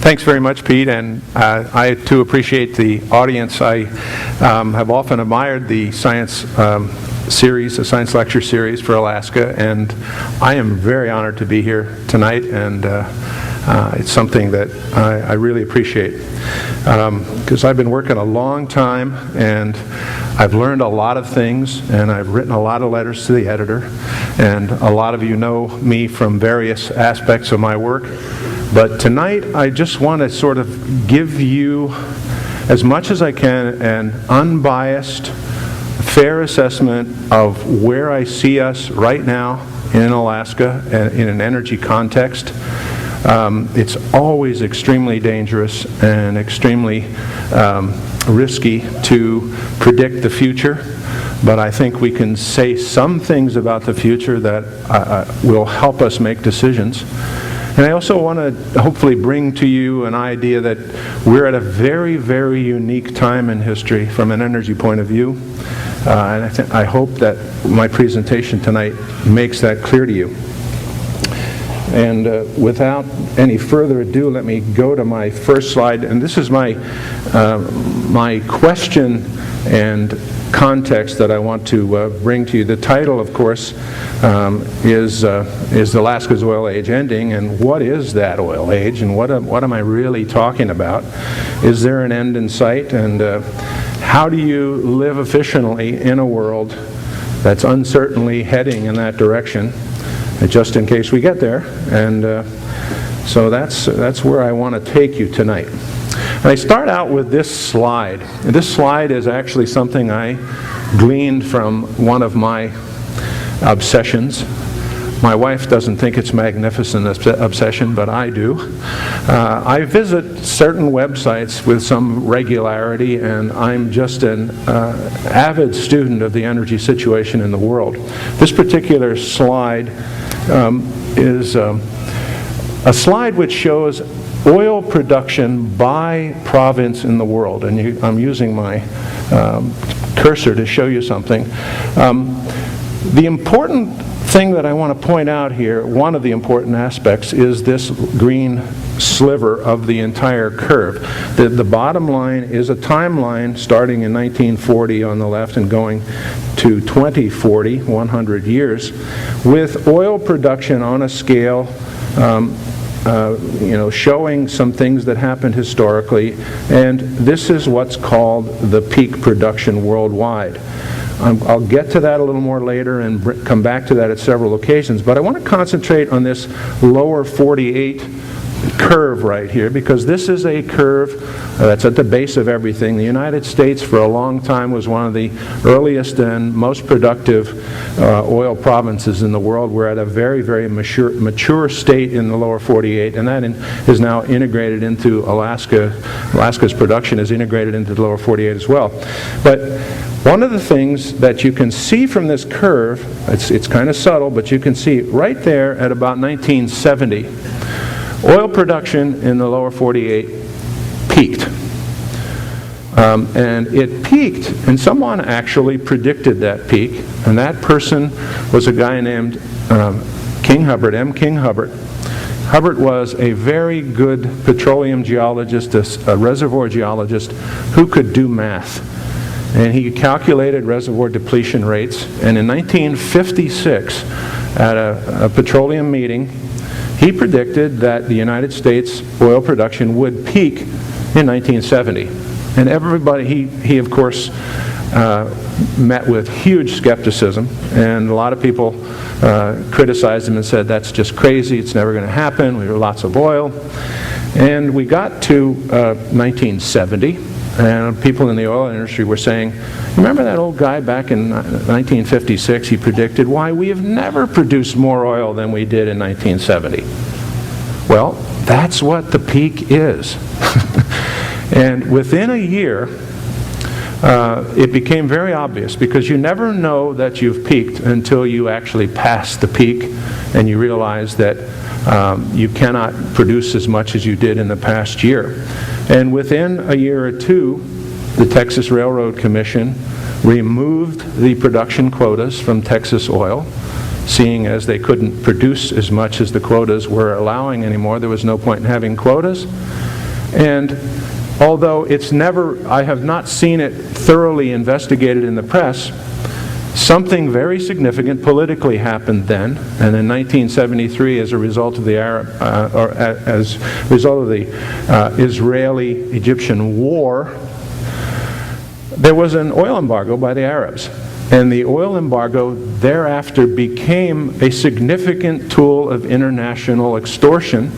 Thanks very much, Pete, and I too appreciate the audience. I have often admired the science series, the science lecture series for Alaska, and I am very honored to be here tonight, and it's something that I really appreciate, because I've been working a long time, and I've learned a lot of things, and I've written a lot of letters to the editor, and a lot of you know me from various aspects of my work. But tonight, I just want to sort of give you, as much as I can, an unbiased, fair assessment of where I see us right now in Alaska and in an energy context. It's always extremely dangerous and extremely risky to predict the future, but I think we can say some things about the future that will help us make decisions. And I also want to hopefully bring to you an idea that we're at a very, very unique time in history from an energy point of view. And I hope that my presentation tonight makes that clear to you. And without any further ado, let me go to my first slide. And this is my question and context that I want to bring to you. The title, of course, is Alaska's oil age ending, and what is that oil age, and what am I really talking about? Is there an end in sight, and how do you live efficiently in a world that's uncertainly heading in that direction, just in case we get there? And so that's where I want to take you tonight. And I start out with this slide. And this slide is actually something I gleaned from one of my obsessions. My wife doesn't think it's magnificent obsession, but I do. I visit certain websites with some regularity, and I'm just an avid student of the energy situation in the world. This particular slide is a slide which shows oil production by province in the world, and I'm using my cursor to show you something. The important thing that I want to point out here, one of the important aspects, is this green sliver of the entire curve. The bottom line is a timeline starting in 1940 on the left and going to 2040, 100 years, with oil production on a scale showing some things that happened historically, and this is what's called the peak production worldwide. I'll get to that a little more later and come back to that at several occasions, but I want to concentrate on this lower 48 curve right here, because this is a curve that's at the base of everything. The United States for a long time was one of the earliest and most productive oil provinces in the world. We're at a very, very mature state in the lower 48, and that is now integrated into Alaska. Alaska's production is integrated into the lower 48 as well. But one of the things that you can see from this curve, it's kind of subtle, but you can see right there at about 1970, oil production in the lower 48 peaked. And it peaked, and someone actually predicted that peak, and that person was a guy named King Hubbert, M. King Hubbert. Hubbert was a very good petroleum geologist, a reservoir geologist who could do math. And he calculated reservoir depletion rates, and in 1956, at a petroleum meeting, he predicted that the United States oil production would peak in 1970. And everybody, he of course met with huge skepticism, and a lot of people criticized him and said, that's just crazy, it's never going to happen, we have lots of oil. And we got to 1970, and people in the oil industry were saying, remember that old guy back in 1956, he predicted, why, we have never produced more oil than we did in 1970. Well, that's what the peak is. And within a year, it became very obvious, because you never know that you've peaked until you actually pass the peak and you realize that you cannot produce as much as you did in the past year. And within a year or two, the Texas Railroad Commission removed the production quotas from Texas Oil, seeing as they couldn't produce as much as the quotas were allowing anymore. There was no point in having quotas. And although I have not seen it thoroughly investigated in the press, something very significant politically happened then, and in 1973, as a result of the Israeli-Egyptian war, there was an oil embargo by the Arabs. And the oil embargo thereafter became a significant tool of international extortion,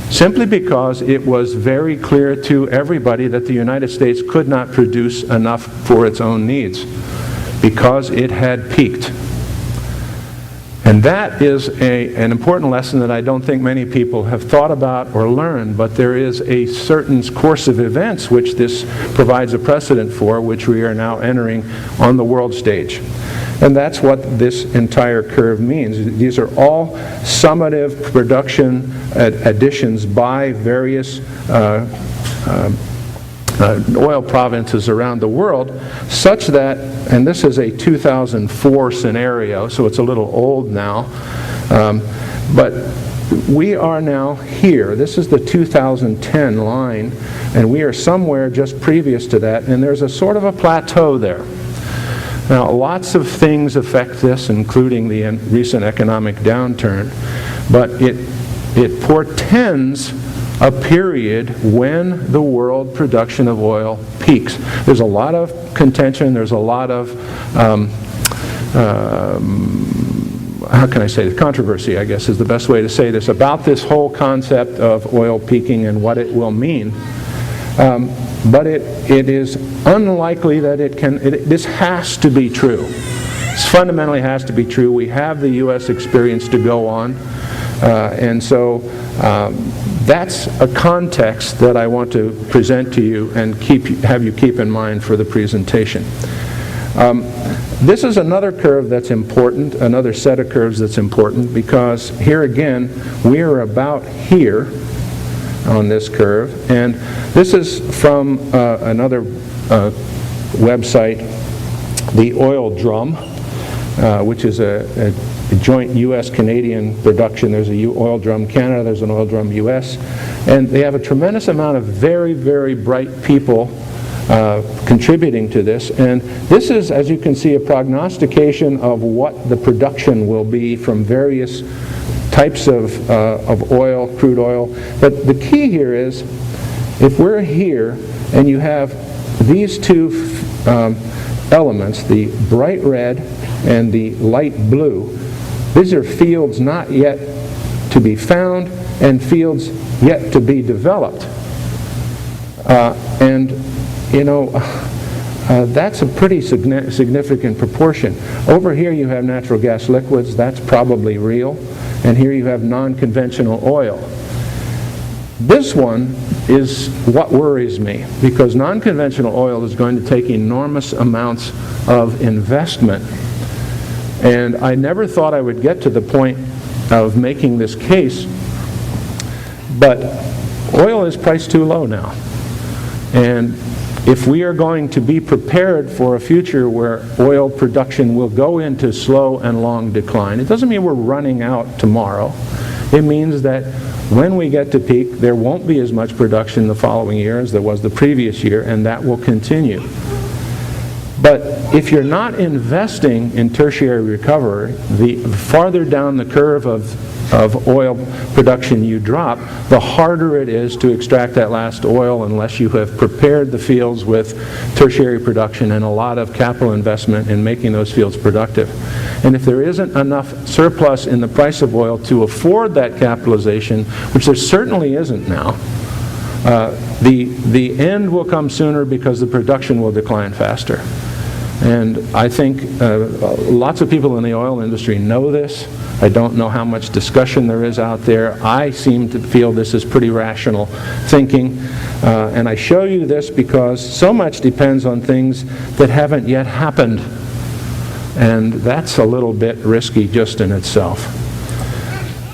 simply because it was very clear to everybody that the United States could not produce enough for its own needs, because it had peaked. And that is an important lesson that I don't think many people have thought about or learned, but there is a certain course of events which this provides a precedent for, which we are now entering on the world stage. And that's what this entire curve means. These are all summative production additions by various oil provinces around the world, such that, and this is a 2004 scenario, so it's a little old now, but we are now here. This is the 2010 line, and we are somewhere just previous to that, and there's a sort of a plateau there. Now, lots of things affect this, including the recent economic downturn, but it portends a period when the world production of oil peaks. There's a lot of contention, there's a lot of, how can I say this? Controversy, I guess is the best way to say this, about this whole concept of oil peaking and what it will mean. But it is unlikely that this has to be true. This fundamentally has to be true. We have the U.S. experience to go on, and so that's a context that I want to present to you and have you keep in mind for the presentation. This is another curve that's important, another set of curves that's important, because here again, we are about here on this curve, and this is from another website, the Oil Drum, which is a joint U.S.-Canadian production. There's a Oil Drum Canada, there's an Oil Drum U.S., and they have a tremendous amount of very, very bright people contributing to this. And this is, as you can see, a prognostication of what the production will be from various types of oil, crude oil. But the key here is, if we're here and you have these two elements, the bright red and the light blue, these are fields not yet to be found and fields yet to be developed. And you know, that's a pretty significant proportion. Over here you have natural gas liquids, that's probably real, and here you have non-conventional oil. This one is what worries me, because non-conventional oil is going to take enormous amounts of investment. And I never thought I would get to the point of making this case, but oil is priced too low now. And if we are going to be prepared for a future where oil production will go into slow and long decline, it doesn't mean we're running out tomorrow. It means that when we get to peak, there won't be as much production the following year as there was the previous year, and that will continue. But if you're not investing in tertiary recovery, the farther down the curve of oil production you drop, the harder it is to extract that last oil unless you have prepared the fields with tertiary production and a lot of capital investment in making those fields productive. And if there isn't enough surplus in the price of oil to afford that capitalization, which there certainly isn't now, the end will come sooner because the production will decline faster. And I think lots of people in the oil industry know this. I don't know how much discussion there is out there. I seem to feel this is pretty rational thinking. And I show you this because so much depends on things that haven't yet happened. And that's a little bit risky just in itself.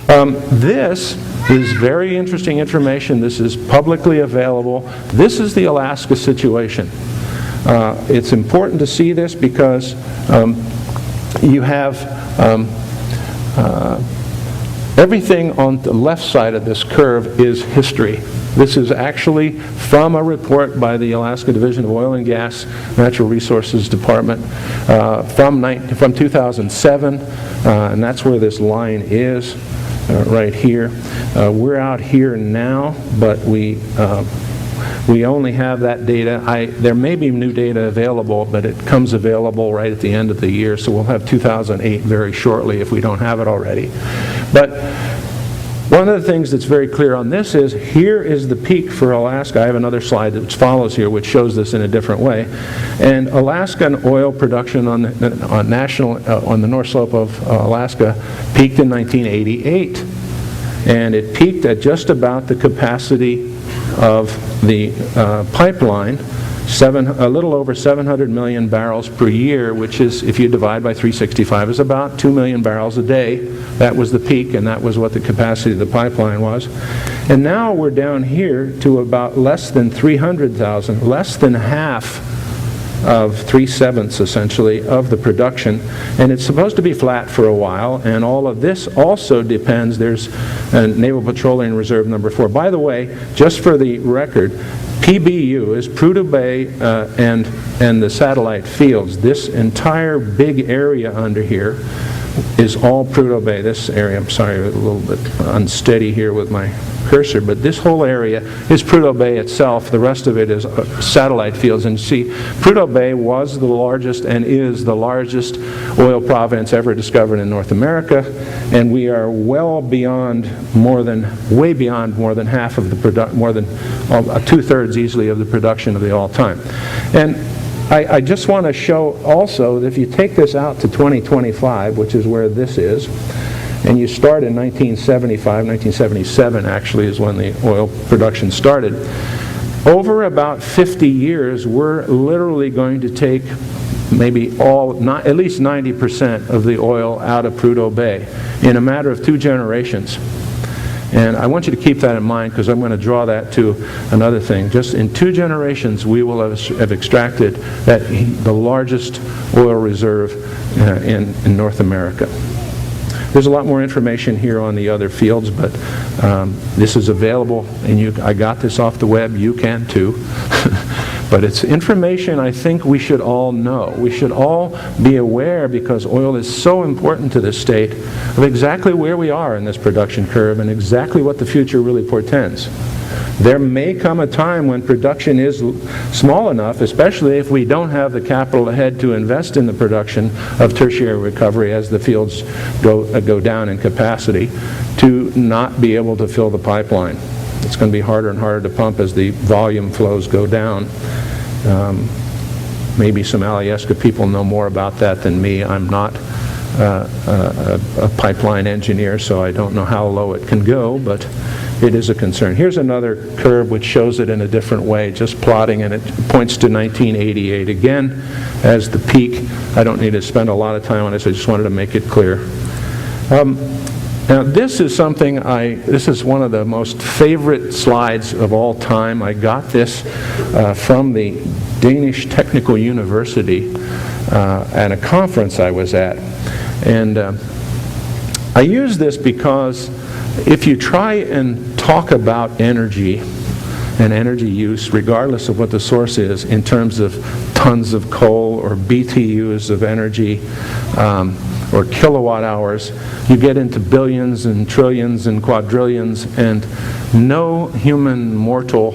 This is very interesting information. This is publicly available. This is the Alaska situation. It's important to see this because you have everything on the left side of this curve is history. This is actually from a report by the Alaska Division of Oil and Gas Natural Resources Department from 2007, and that's where this line is, right here. We're out here now, but we only have that data. There may be new data available, but it comes available right at the end of the year, so we'll have 2008 very shortly if we don't have it already. But one of the things that's very clear on this is here is the peak for Alaska. I have another slide that follows here which shows this in a different way. And Alaskan oil production on the North Slope of Alaska peaked in 1988. And it peaked at just about the capacity of the pipeline, a little over 700 million barrels per year, which is, if you divide by 365, is about 2 million barrels a day. That was the peak, and that was what the capacity of the pipeline was. And now we're down here to about less than 300,000, less than half of 3/7 essentially of the production, and it's supposed to be flat for a while, and all of this also depends. There's Naval Petroleum Reserve number 4. By the way, just for the record, PBU is Prudhoe Bay and the satellite fields. This entire big area under here is all Prudhoe Bay. This area, I'm sorry, a little bit unsteady here with my cursor, but this whole area is Prudhoe Bay itself. The rest of it is satellite fields. And you see, Prudhoe Bay was the largest and is the largest oil province ever discovered in North America, and we are way beyond more than half of the more than 2/3 easily of the production of the all-time. And I just want to show also that if you take this out to 2025, which is where this is, and you start in 1977 actually is when the oil production started, over about 50 years, we're literally going to take maybe at least 90% of the oil out of Prudhoe Bay in a matter of 2 generations. And I want you to keep that in mind, because I'm going to draw that to another thing. Just in 2 generations, we will have extracted the largest oil reserve in North America. There's a lot more information here on the other fields, but this is available, and I got this off the web. You can too. But it's information I think we should all know. We should all be aware, because oil is so important to this state, of exactly where we are in this production curve and exactly what the future really portends. There may come a time when production is small enough, especially if we don't have the capital ahead to invest in the production of tertiary recovery as the fields go down in capacity, to not be able to fill the pipeline. It's going to be harder and harder to pump as the volume flows go down. Maybe some Alyeska people know more about that than me. I'm not a pipeline engineer, so I don't know how low it can go, but it is a concern. Here's another curve which shows it in a different way, just plotting, and it points to 1988 again as the peak. I don't need to spend a lot of time on this. I just wanted to make it clear. Now, this is something this is one of the most favorite slides of all time. I got this from the Danish Technical University at a conference I was at. And I use this because if you try and talk about energy and energy use, regardless of what the source is, in terms of tons of coal or BTUs of energy, or kilowatt hours, you get into billions and trillions and quadrillions, and no human mortal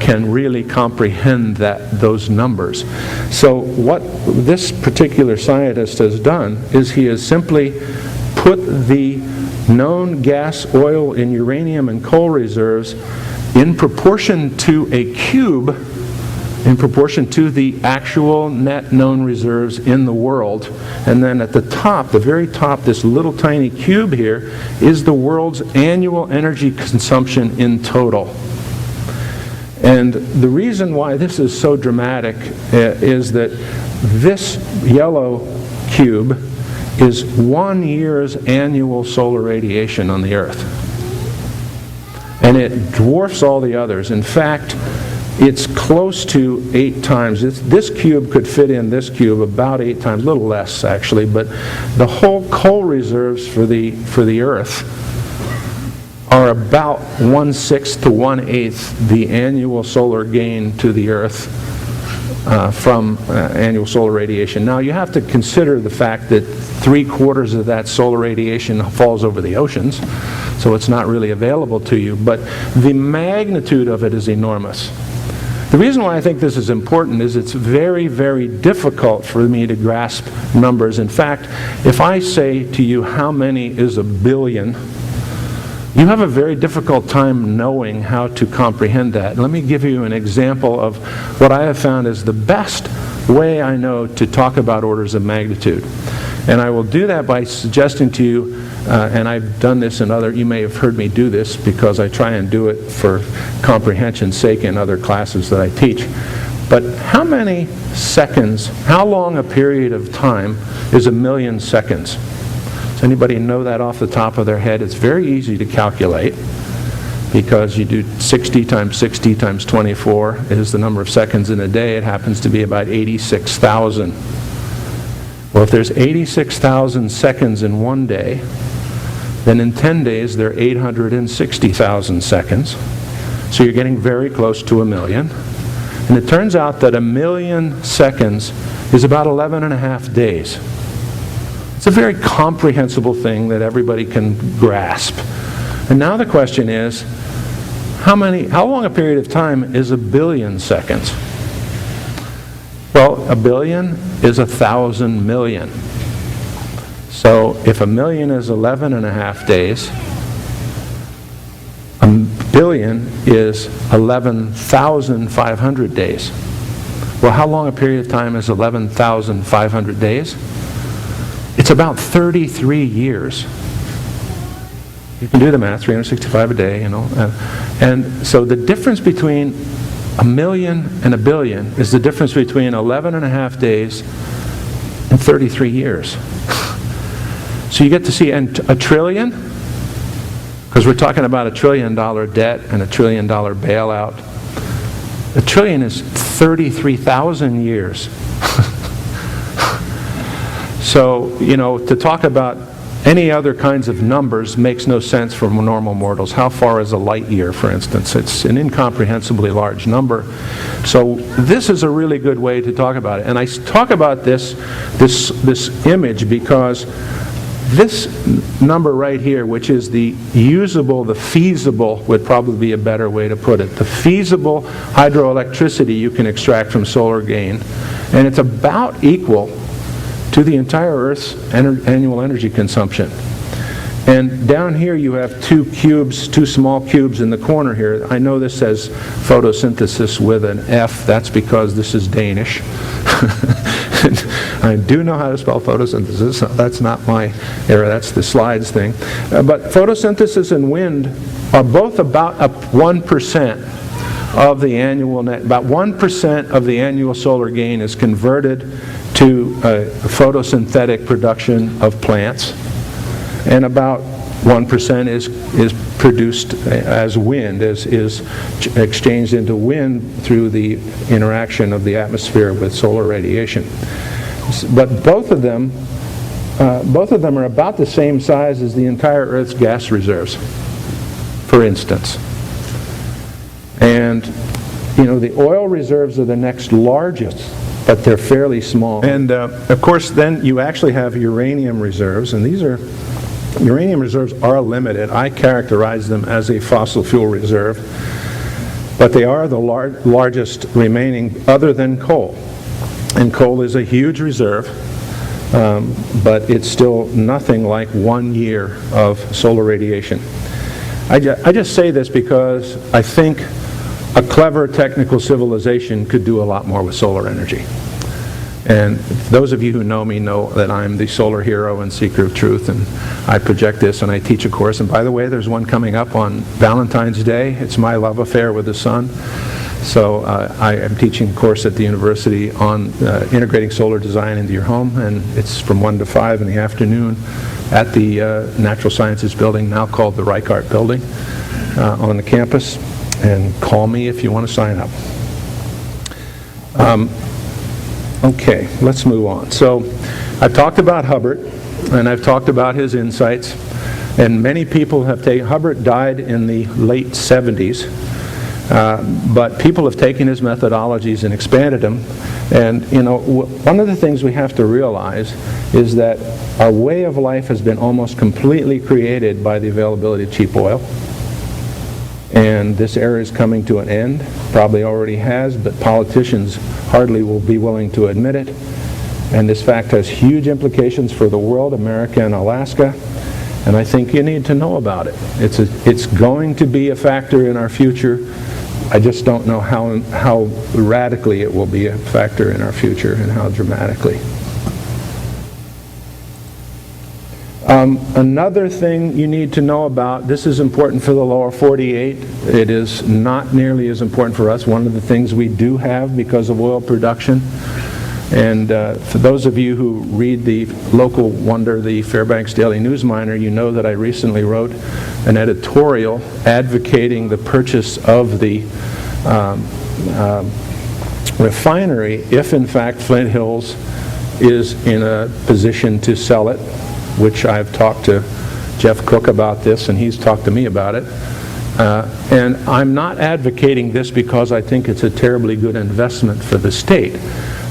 can really comprehend those numbers. So what this particular scientist has done is he has simply put the known gas, oil, and uranium and coal reserves in proportion to a cube, in proportion to the actual net known reserves in the world. And then at the top, the very top, this little tiny cube here is the world's annual energy consumption in total. And the reason why this is so dramatic is that this yellow cube is 1 year's annual solar radiation on the Earth. And it dwarfs all the others. In fact, it's close to 8 times. This cube could fit in this cube about 8 times, a little less actually, but the whole coal reserves for the Earth are about 1/6 to 1/8 the annual solar gain to the Earth from annual solar radiation. Now, you have to consider the fact that 3/4 of that solar radiation falls over the oceans, so it's not really available to you, but the magnitude of it is enormous. The reason why I think this is important is it's very, very difficult for me to grasp numbers. In fact, if I say to you how many is a billion, you have a very difficult time knowing how to comprehend that. Let me give you an example of what I have found is the best way I know to talk about orders of magnitude. And I will do that by suggesting to you, and I've done this in other, you may have heard me do this because I try and do it for comprehension's sake in other classes that I teach. But how many seconds, how long a period of time is 1,000,000 seconds? Does anybody know that off the top of their head? It's very easy to calculate because you do 60 times 60 times 24 is the number of seconds in a day. It happens to be about 86,000. Well, if there's 86,000 seconds in one day, then in 10 days there are 860,000 seconds. So you're getting very close to 1,000,000. And it turns out that 1,000,000 seconds is about 11.5 days. It's a very comprehensible thing that everybody can grasp. And now the question is, how long a period of time is 1,000,000,000 seconds? Well, 1,000,000,000 is 1,000 million. So if 1,000,000 is 11.5 days, 1,000,000,000 is 11,500 days. Well, how long a period of time is 11,500 days? It's about 33 years. You can do the math, 365 a day, you know. And so the difference between 1,000,000 and 1,000,000,000 is the difference between 11.5 days and 33 years. So you get to see, and a trillion, because we're talking about $1 trillion debt and $1 trillion bailout. A trillion is 33,000 years. So, you know, to talk about any other kinds of numbers makes no sense for normal mortals. How far is a light year, for instance? It's an incomprehensibly large number. So this is a really good way to talk about it. And I talk about this image because this number right here, which is the usable, the feasible would probably be a better way to put it. The feasible hydroelectricity you can extract from solar gain, and it's about equal to the entire Earth's annual energy consumption. And down here you have two small cubes in the corner here. I know this says photosynthesis with an F. That's because this is Danish. I do know how to spell photosynthesis. So that's not my area. That's the slides thing. But photosynthesis and wind are both about 1% of the annual net. About 1% of the annual solar gain is converted to photosynthetic production of plants, and about 1% is produced as wind, is exchanged into wind through the interaction of the atmosphere with solar radiation. But both of them are about the same size as the entire Earth's gas reserves, for instance. And you know, the oil reserves are the next largest, but they're fairly small. And of course, then you actually have uranium reserves, and uranium reserves are limited. I characterize them as a fossil fuel reserve, but they are the largest remaining other than coal. And coal is a huge reserve, but it's still nothing like 1 year of solar radiation. I just say this because I think a clever technical civilization could do a lot more with solar energy. And those of you who know me know that I'm the solar hero and seeker of truth, and I project this and I teach a course. And by the way, there's one coming up on Valentine's Day. It's my love affair with the sun. So I am teaching a course at the university on integrating solar design into your home, and it's from 1 to 5 in the afternoon at the Natural Sciences building, now called the Reichart building, on the campus. And call me if you want to sign up. Okay, let's move on. So I've talked about Hubbert, and I've talked about his insights. And many people have taken, Hubbert died in the late 70s, but people have taken his methodologies and expanded them. And one of the things we have to realize is that our way of life has been almost completely created by the availability of cheap oil. And this era is coming to an end, probably already has, but politicians hardly will be willing to admit it. And this fact has huge implications for the world, America and Alaska, and I think you need to know about it. It's going to be a factor in our future. I just don't know how radically it will be a factor in our future and how dramatically. Another thing you need to know about, this is important for the lower 48. It is not nearly as important for us. One of the things we do have because of oil production, and for those of you who read the local wonder, the Fairbanks Daily News Miner, you know that I recently wrote an editorial advocating the purchase of the refinery if in fact Flint Hills is in a position to sell it, which I've talked to Jeff Cook about this, and he's talked to me about it. And I'm not advocating this because I think it's a terribly good investment for the state.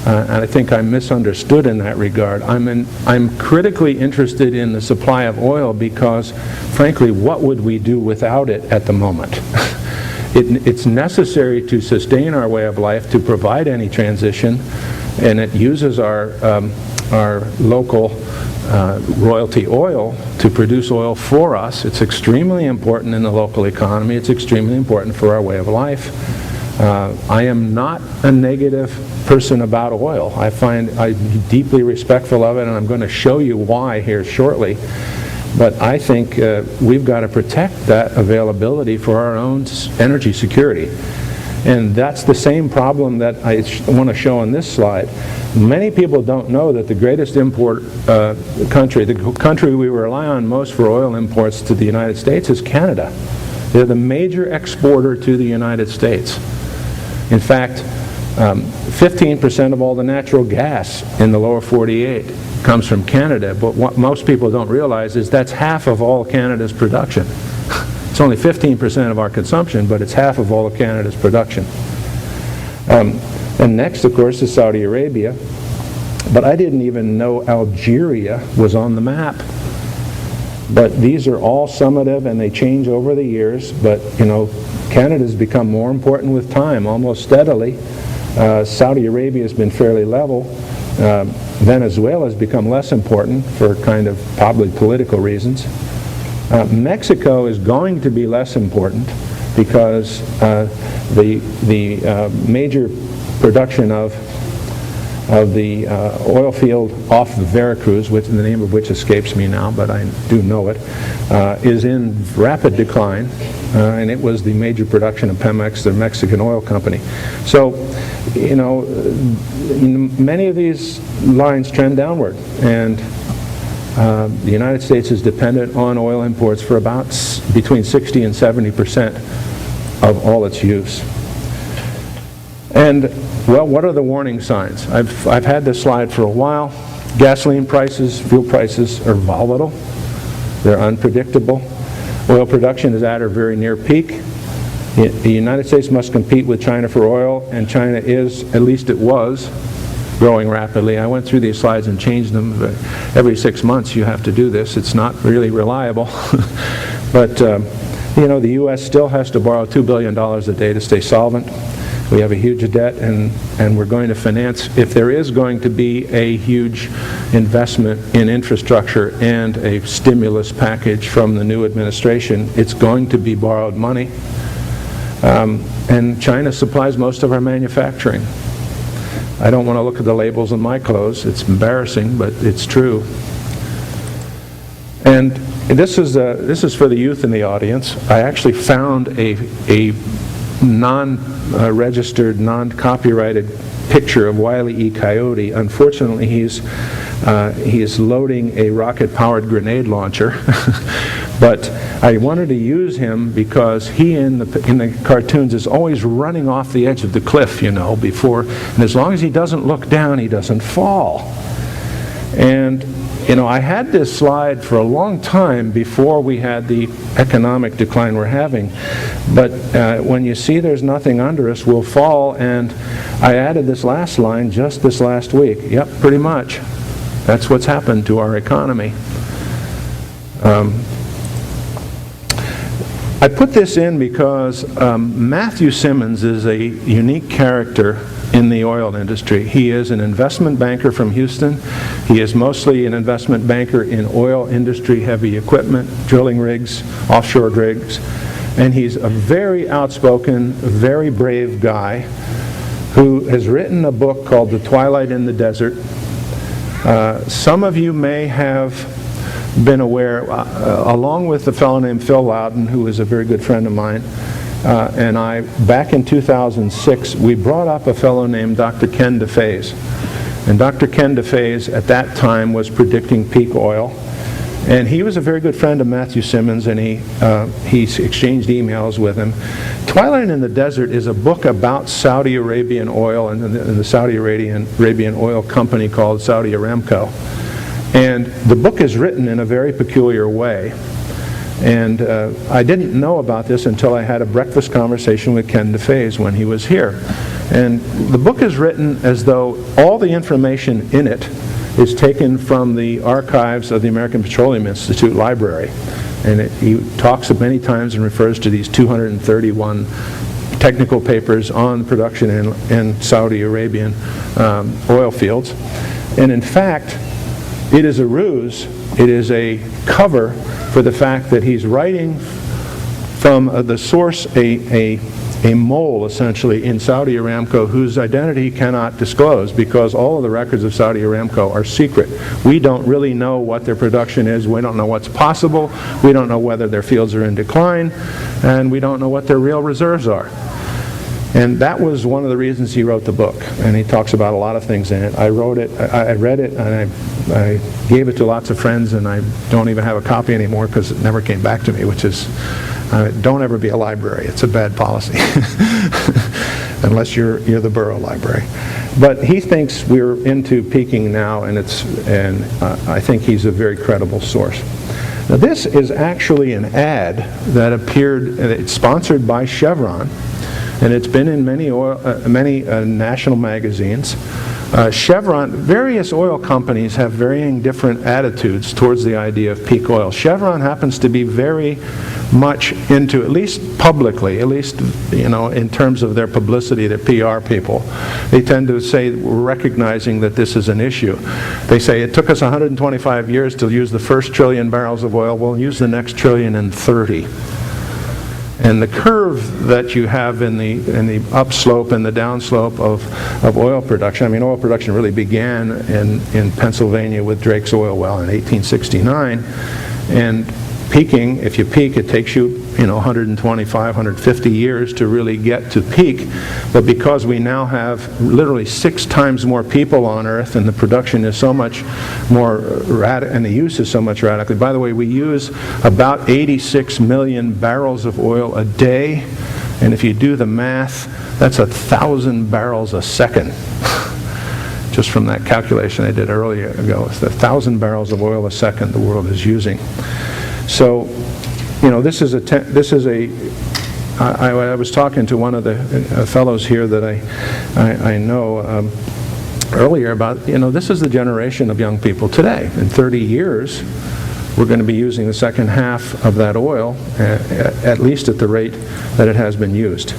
And I think I'm misunderstood in that regard. I'm critically interested in the supply of oil because, frankly, what would we do without it at the moment? It's necessary to sustain our way of life, to provide any transition, and it uses our local royalty oil to produce oil for us. It's extremely important in the local economy. It's extremely important for our way of life. I am not a negative person about oil. I'm deeply respectful of it, and I'm going to show you why here shortly. But I think we've got to protect that availability for our own energy security. And that's the same problem that I want to show on this slide. Many people don't know that the greatest import country, the country we rely on most for oil imports to the United States, is Canada. They're the major exporter to the United States. In fact, 15% of all the natural gas in the lower 48 comes from Canada, but what most people don't realize is that's half of all Canada's production. It's only 15% of our consumption, but it's half of all of Canada's production. And next, of course, is Saudi Arabia. But I didn't even know Algeria was on the map. But these are all summative, and they change over the years. But, Canada's become more important with time, almost steadily. Saudi Arabia has been fairly level. Venezuela has become less important for kind of probably political reasons. Mexico is going to be less important because the major production of the oil field off the Veracruz, which the name of which escapes me now, but I do know it, is in rapid decline, and it was the major production of Pemex, the Mexican oil company. So, many of these lines trend downward, and the United States is dependent on oil imports for about between 60 and 70% of all its use. And, well, what are the warning signs? I've had this slide for a while. Gasoline prices, fuel prices are volatile. They're unpredictable. Oil production is at or very near peak. The United States must compete with China for oil, and China is, at least it was, growing rapidly. I went through these slides and changed them. Every 6 months you have to do this. It's not really reliable. But, the U.S. still has to borrow $2 billion a day to stay solvent. We have a huge debt, and we're going to finance, if there is going to be a huge investment in infrastructure and a stimulus package from the new administration, it's going to be borrowed money. And China supplies most of our manufacturing. I don't want to look at the labels on my clothes. It's embarrassing, but it's true. And this is for the youth in the audience. I actually found a non-registered, non-copyrighted picture of Wile E. Coyote. Unfortunately, he is loading a rocket-powered grenade launcher. But I wanted to use him because he in the cartoons is always running off the edge of the cliff, and as long as he doesn't look down, he doesn't fall. And I had this slide for a long time before we had the economic decline we're having. But when you see there's nothing under us, we'll fall. And I added this last line just this last week. Yep, pretty much. That's what's happened to our economy. I put this in because Matthew Simmons is a unique character in the oil industry. He is an investment banker from Houston. He is mostly an investment banker in oil industry, heavy equipment, drilling rigs, offshore rigs. And he's a very outspoken, very brave guy who has written a book called The Twilight in the Desert. Some of you may have been aware, along with a fellow named Phil Loudon, who is a very good friend of mine, and I, back in 2006, we brought up a fellow named Dr. Ken DeFaze. And Dr. Ken DeFaze at that time was predicting peak oil. And he was a very good friend of Matthew Simmons, and he exchanged emails with him. Twilight in the Desert is a book about Saudi Arabian oil and the Saudi Arabian oil company called Saudi Aramco. And the book is written in a very peculiar way. And I didn't know about this until I had a breakfast conversation with Ken DeFaze when he was here. And the book is written as though all the information in it is taken from the archives of the American Petroleum Institute library. And he talks many times and refers to these 231 technical papers on production in Saudi Arabian oil fields. And in fact, it is a ruse. It is a cover for the fact that he's writing from the source, a mole, essentially, in Saudi Aramco whose identity he cannot disclose because all of the records of Saudi Aramco are secret. We don't really know what their production is. We don't know what's possible. We don't know whether their fields are in decline. And we don't know what their real reserves are. And that was one of the reasons he wrote the book. And he talks about a lot of things in it. I read it, and I gave it to lots of friends, and I don't even have a copy anymore because it never came back to me, which is, don't ever be a library. It's a bad policy. Unless you're the borough library. But he thinks we're into peaking now, and I think he's a very credible source. Now this is actually an ad that appeared, it's sponsored by Chevron, and it's been in many national magazines. Chevron, various oil companies have varying different attitudes towards the idea of peak oil. Chevron happens to be very much into, at least publicly, at least in terms of their publicity, their PR people, they tend to say we're recognizing that this is an issue. They say it took us 125 years to use the first trillion barrels of oil. We'll use the next trillion in 30. And the curve that you have in the upslope and the downslope of oil production, I mean, oil production really began in Pennsylvania with Drake's oil well in 1869. And peaking, if you peak, it takes you 125, 150 years to really get to peak. But because we now have literally 6 times more people on Earth, and the production is so much more and the use is so much radically. By the way, we use about 86 million barrels of oil a day, and if you do the math, that's 1,000 barrels a second. Just from that calculation I did earlier ago, it's 1,000 barrels of oil a second the world is using. So, I was talking to one of the fellows here that I know earlier about, this is the generation of young people today. In 30 years, we're going to be using the second half of that oil, at least at the rate that it has been used.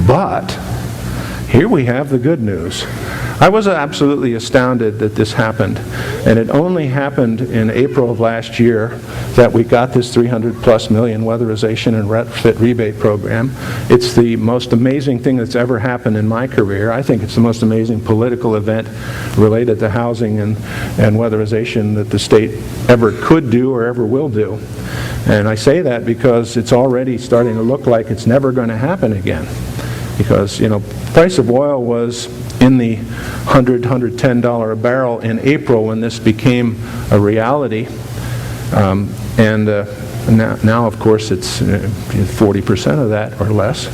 But here we have the good news. I was absolutely astounded that this happened, and it only happened in April of last year that we got this $300+ million weatherization and retrofit rebate program. It's the most amazing thing that's ever happened in my career. I think it's the most amazing political event related to housing and weatherization that the state ever could do or ever will do. And I say that because it's already starting to look like it's never going to happen again. Because, price of oil was in the $100, $110 a barrel in April when this became a reality. Now, of course, it's 40% of that or less.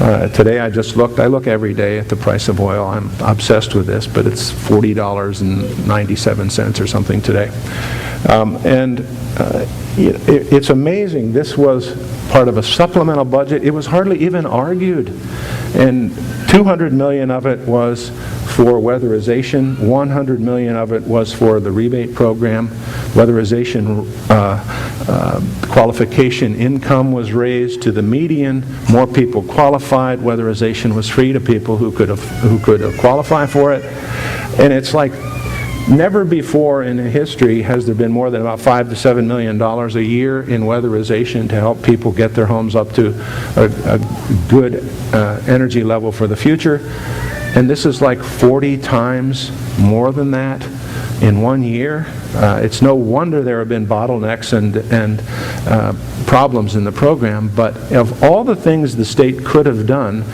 Today I just looked. I look every day at the price of oil. I'm obsessed with this, but it's $40.97 or something today. It's amazing. This was part of a supplemental budget. It was hardly even argued. And $200 million of it was for weatherization. $100 million of it was for the rebate program. Weatherization qualification income was raised to the median. More people qualified. Weatherization was free to people who could qualify for it. And it's like never before in history has there been more than about $5 to $7 million a year in weatherization to help people get their homes up to a good energy level for the future. And this is like 40 times more than that in 1 year. It's no wonder there have been bottlenecks and problems in the program, but of all the things the state could have done,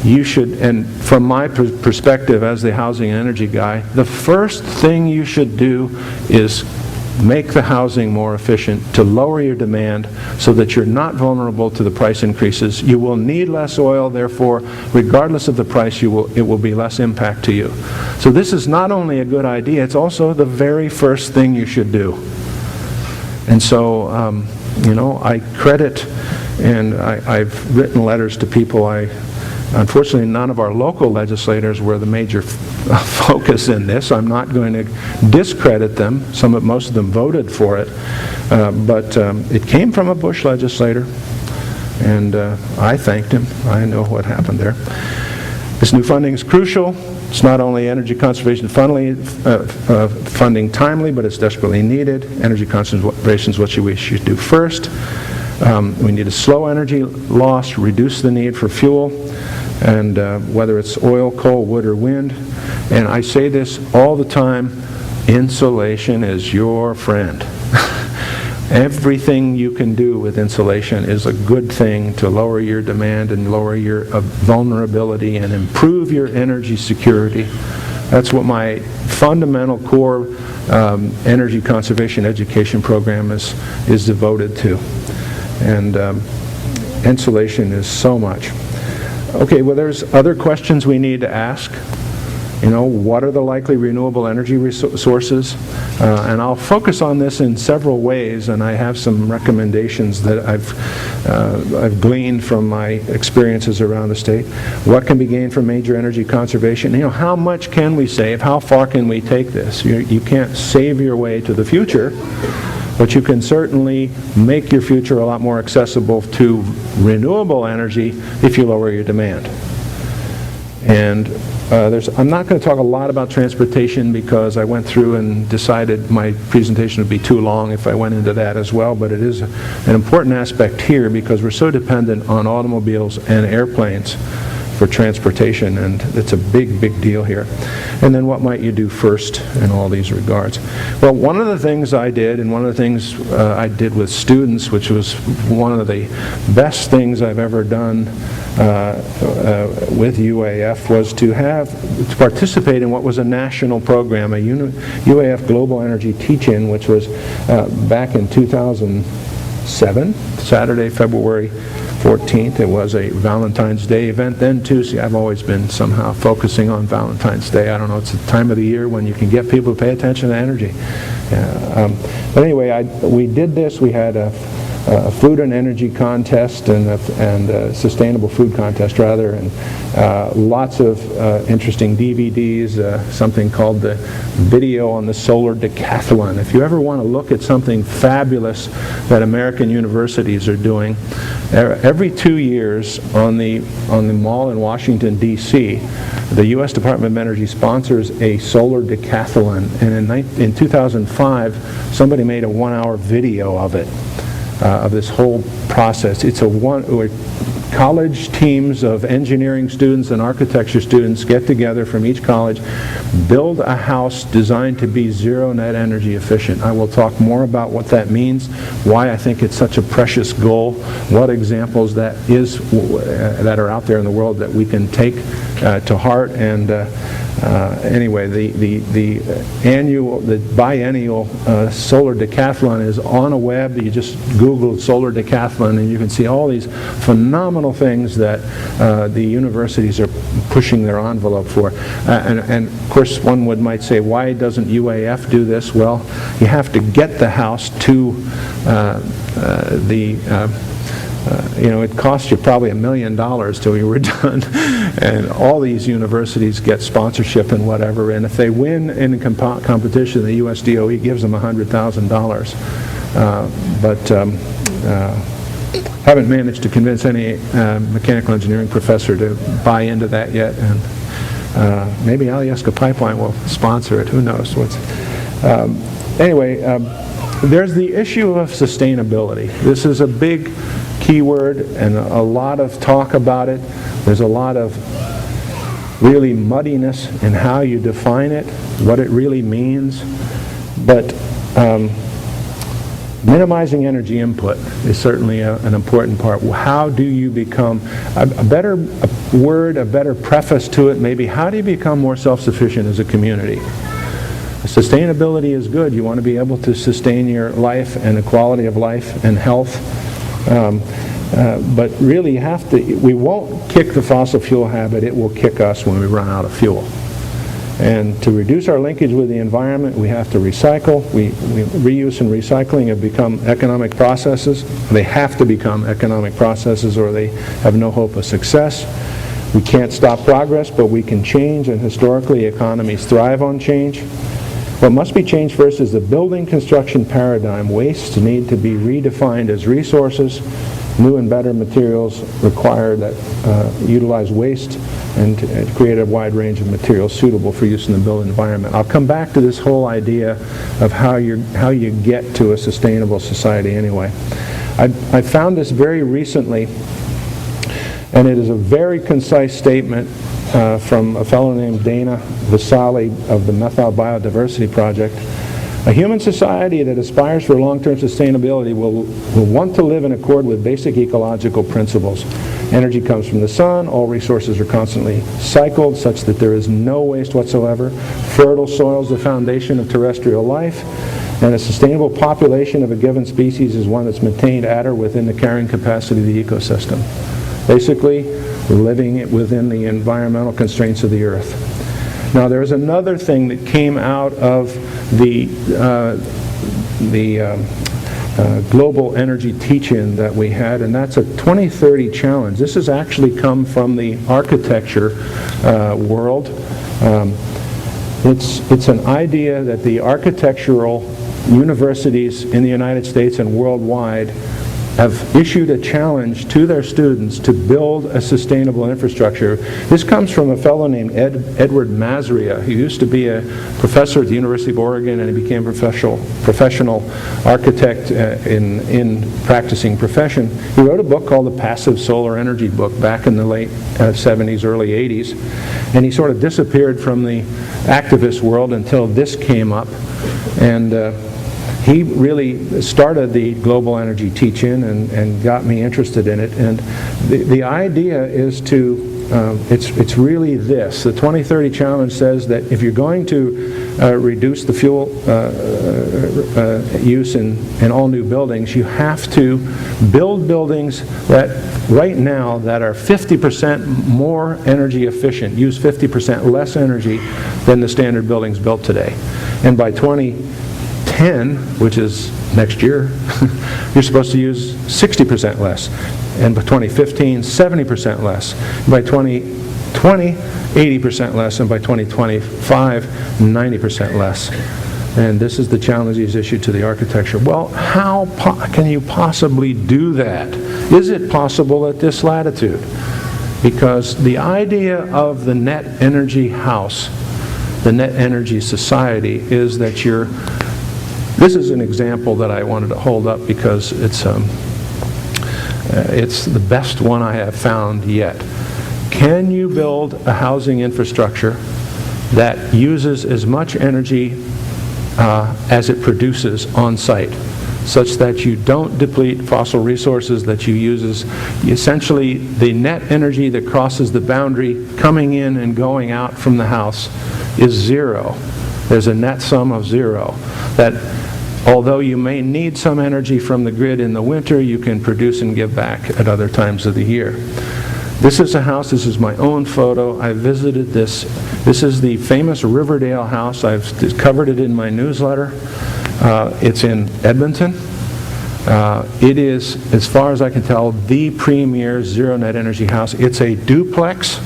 you should, and from my perspective as the housing and energy guy, the first thing you should do is make the housing more efficient to lower your demand so that you're not vulnerable to the price increases. You will need less oil, therefore, regardless of the price, it will be less impact to you. So this is not only a good idea, it's also the very first thing you should do. And so, I credit, and I've written letters to people. Unfortunately, none of our local legislators were the major focus in this. I'm not going to discredit them. Most of them voted for it. But it came from a Bush legislator, and I thanked him. I know what happened there. This new funding is crucial. It's not only energy conservation funding timely, but it's desperately needed. Energy conservation is what we should do first. We need to slow energy loss, reduce the need for fuel, and whether it's oil, coal, wood, or wind. And I say this all the time, insulation is your friend. Everything you can do with insulation is a good thing to lower your demand and lower your vulnerability and improve your energy security. That's what my fundamental core energy conservation education program is devoted to. And insulation is so much. Okay, well, there's other questions we need to ask. What are the likely renewable energy sources? And I'll focus on this in several ways, and I have some recommendations that I've gleaned from my experiences around the state. What can be gained from major energy conservation? How much can we save? How far can we take this? You can't save your way to the future, but you can certainly make your future a lot more accessible to renewable energy if you lower your demand. And I'm not going to talk a lot about transportation because I went through and decided my presentation would be too long if I went into that as well, but it is an important aspect here because we're so dependent on automobiles and airplanes for transportation, and it's a big, big deal here. And then what might you do first in all these regards? Well, one of the things I did, and one of the things I did with students, which was one of the best things I've ever done with UAF, was to participate in what was a national program, a UAF Global Energy Teach-In, which was back in 2007, Saturday, February 14th. It was a Valentine's Day event then too. See, I've always been somehow focusing on Valentine's Day. I don't know, it's the time of the year when you can get people to pay attention to energy. But anyway, we did this. We had a food and energy contest and a sustainable food contest rather, and lots of interesting DVDs, something called the Video on the Solar Decathlon. If you ever want to look at something fabulous that American universities are doing, every 2 years on the mall in Washington, D.C., the U.S. Department of Energy sponsors a solar decathlon, and in 2005, somebody made a 1-hour video of it. Of this whole process. It's college teams of engineering students and architecture students get together from each college, build a house designed to be zero net energy efficient. I will talk more about what that means, why I think it's such a precious goal, what examples that are out there in the world that we can take to heart, and Anyway, the biennial solar decathlon is on a web. You just Google solar decathlon and you can see all these phenomenal things that the universities are pushing their envelope for. And of course one might say, why doesn't UAF do this? Well, you have to get the house to it cost you probably $1 million till you were done. And all these universities get sponsorship and whatever, and if they win in competition, the US DOE gives them $100,000. Haven't managed to convince any mechanical engineering professor to buy into that yet, and maybe Alyeska Pipeline will sponsor it, who knows. There's the issue of sustainability. This is a big keyword and a lot of talk about it. There's a lot of really muddiness in how you define it, what it really means. But minimizing energy input is certainly an important part. How do you become, a better preface to it maybe, how do you become more self-sufficient as a community? Sustainability is good. You want to be able to sustain your life and the quality of life and health. But really we won't kick the fossil fuel habit, it will kick us when we run out of fuel. And to reduce our linkage with the environment, we have to recycle. Reuse and recycling have become economic processes. They have to become economic processes or they have no hope of success. We can't stop progress, but we can change, and historically economies thrive on change. What must be changed first is the building construction paradigm. Wastes need to be redefined as resources. New and better materials require that utilize waste and to create a wide range of materials suitable for use in the built environment. I'll come back to this whole idea of how you get to a sustainable society anyway. I found this very recently, and it is a very concise statement from a fellow named Dana Vasali of the Methyl Biodiversity Project. A human society that aspires for long-term sustainability will want to live in accord with basic ecological principles. Energy comes from the sun, all resources are constantly cycled such that there is no waste whatsoever. Fertile soil is the foundation of terrestrial life, and a sustainable population of a given species is one that's maintained at or within the carrying capacity of the ecosystem. Basically, we're living within the environmental constraints of the earth. Now, there's another thing that came out of the global energy teach-in that we had, and that's a 2030 challenge. This has actually come from the architecture world. It's an idea that the architectural universities in the United States and worldwide have issued a challenge to their students to build a sustainable infrastructure. This comes from a fellow named Edward Masria, who used to be a professor at the University of Oregon, and he became a professional architect in practicing profession. He wrote a book called The Passive Solar Energy Book back in the late 70s, early 80s, and he sort of disappeared from the activist world until this came up. And he really started the global energy teach-in and got me interested in it. And the idea is to, it's really this. The 2030 challenge says that if you're going to reduce the fuel use in all new buildings, you have to build buildings that right now that are 50% more energy efficient, use 50% less energy than the standard buildings built today. And by 2010, which is next year, you're supposed to use 60% less. And by 2015, 70% less. By 2020, 80% less. And by 2025, 90% less. And this is the challenge he's issued to the architecture. Well, how can you possibly do that? Is it possible at this latitude? Because the idea of the net energy house, the net energy society, is that this is an example that I wanted to hold up because it's the best one I have found yet. Can you build a housing infrastructure that uses as much energy as it produces on site? such that you don't deplete fossil resources, that you use essentially the net energy that crosses the boundary coming in and going out from the house is zero. There's a net sum of zero. That although you may need some energy from the grid in the winter, you can produce and give back at other times of the year. This is a house, this is my own photo. I visited this. This is the famous Riverdale house. I've covered it in my newsletter. It's in Edmonton. It is, as far as I can tell, the premier zero net energy house. It's a duplex.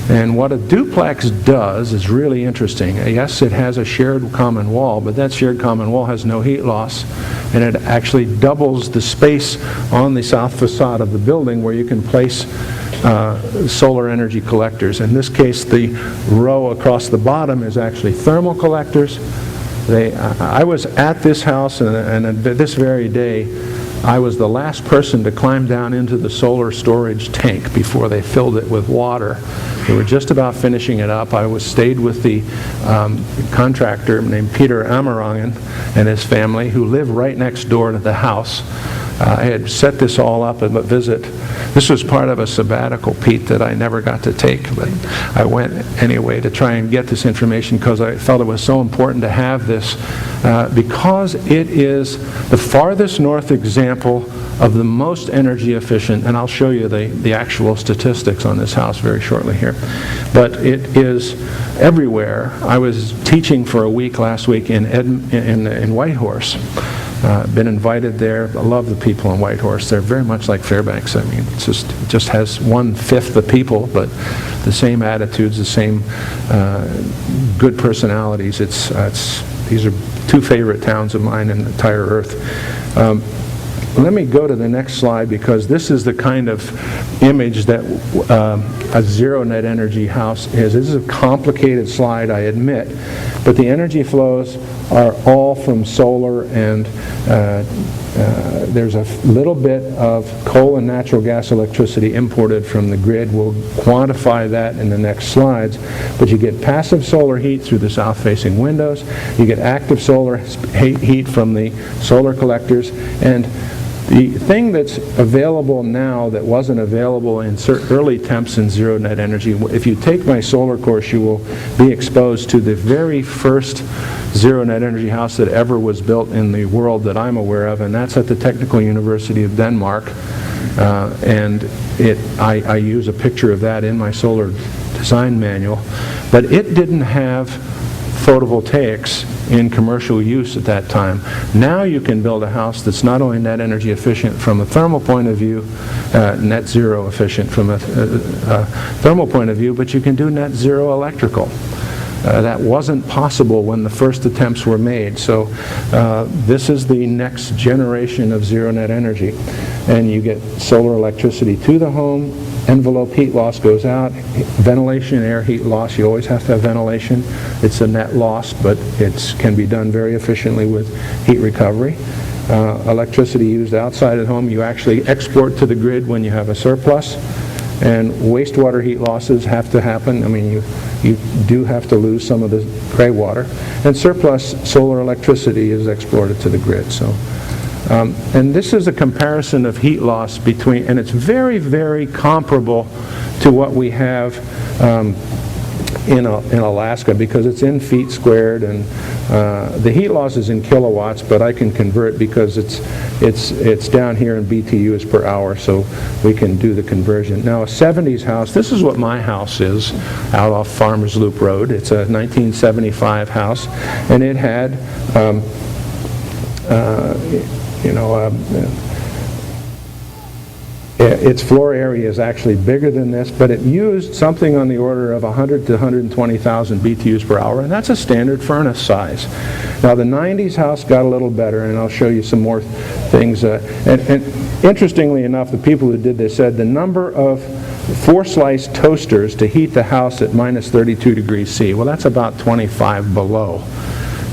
And what a duplex does is really interesting. Yes, it has a shared common wall, but that shared common wall has no heat loss, and it actually doubles the space on the south facade of the building where you can place solar energy collectors. In this case, the row across the bottom is actually thermal collectors. I was at this house, and this very day, I was the last person to climb down into the solar storage tank before they filled it with water. They were just about finishing it up. I stayed with the contractor named Peter Amarangen and his family, who live right next door to the house. I had set this all up at a visit. This was part of a sabbatical, Pete, that I never got to take, but I went anyway to try and get this information because I felt it was so important to have this because it is the farthest north example of the most energy efficient, and I'll show you the actual statistics on this house very shortly here. But it is everywhere. I was teaching for a week last week in Whitehorse. Been invited there. I love the people in Whitehorse. They're very much like Fairbanks. I mean, it just has 1/5 the people, but the same attitudes, the same good personalities. These are two favorite towns of mine in the entire earth. Let me go to the next slide because this is the kind of image that a zero net energy house is. This is a complicated slide, I admit, but the energy flows are all from solar, and there's a little bit of coal and natural gas electricity imported from the grid. We'll quantify that in the next slides. But you get passive solar heat through the south-facing windows. You get active solar heat from the solar collectors. And the thing that's available now that wasn't available in early temps in zero net energy, if you take my solar course, you will be exposed to the very first zero net energy house that ever was built in the world that I'm aware of, and that's at the Technical University of Denmark. And I use a picture of that in my solar design manual. But it didn't have photovoltaics in commercial use at that time. Now you can build a house that's not only net energy efficient from a thermal point of view, net zero efficient from a thermal point of view, but you can do net zero electrical. That wasn't possible when the first attempts were made. So this is the next generation of zero net energy. And you get solar electricity to the home, envelope heat loss goes out, ventilation, air heat loss, you always have to have ventilation. It's a net loss, but it can be done very efficiently with heat recovery. Electricity used outside at home, you actually export to the grid when you have a surplus. And wastewater heat losses have to happen. I mean, you do have to lose some of the gray water. And surplus solar electricity is exported to the grid. So, and this is a comparison of heat loss between, and it's very, very comparable to what we have in Alaska because it's in feet squared, and the heat loss is in kilowatts, but I can convert because it's down here in BTUs per hour, so we can do the conversion. Now, a 70s house, this is what my house is out off Farmers Loop Road. It's a 1975 house, and it had its floor area is actually bigger than this, but it used something on the order of 100 to 120,000 BTUs per hour, and that's a standard furnace size. Now, the 90s house got a little better, and I'll show you some more things. And interestingly enough, the people who did this said the number of 4-slice toasters to heat the house at minus 32 degrees C. Well, that's about 25 below.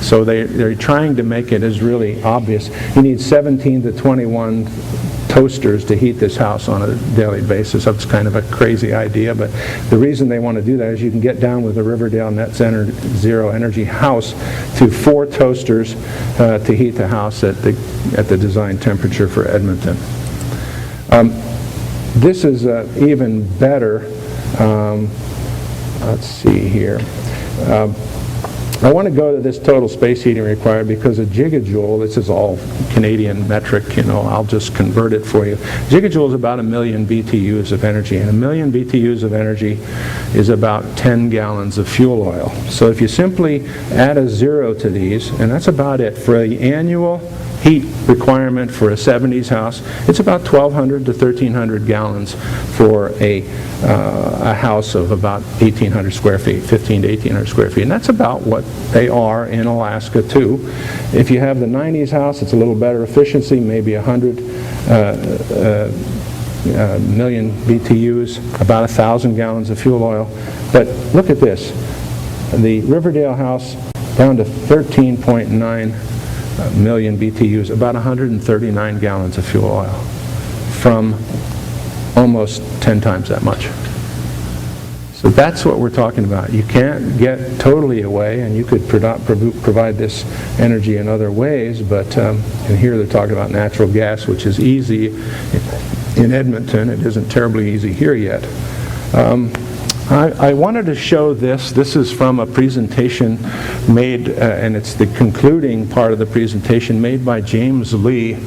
So they're trying to make it as really obvious. You need 17 to 21 toasters to heat this house on a daily basis. That's kind of a crazy idea, but the reason they want to do that is you can get down with the Riverdale Net Zero Energy house to 4 toasters to heat the house at the design temperature for Edmonton. This is even better. Let's see here. I want to go to this total space heating required because a gigajoule, this is all Canadian metric, I'll just convert it for you. Gigajoule is about 1 million BTUs of energy, and 1 million BTUs of energy is about 10 gallons of fuel oil. So if you simply add a 0 to these, and that's about it, for the annual heat requirement for a 70s house, it's about 1,200 to 1,300 gallons for a house of about 1,800 square feet, 15 to 1,800 square feet. And that's about what they are in Alaska, too. If you have the 90s house, it's a little better efficiency, maybe 100 million BTUs, about 1,000 gallons of fuel oil. But look at this. The Riverdale house down to 13.9 million BTUs, about 139 gallons of fuel oil, from almost 10 times that much. So that's what we're talking about. You can't get totally away, and you could provide this energy in other ways, but and here they're talking about natural gas, which is easy in Edmonton. It isn't terribly easy here yet. I wanted to show this. This is from a presentation made, and it's the concluding part of the presentation, made by James Lee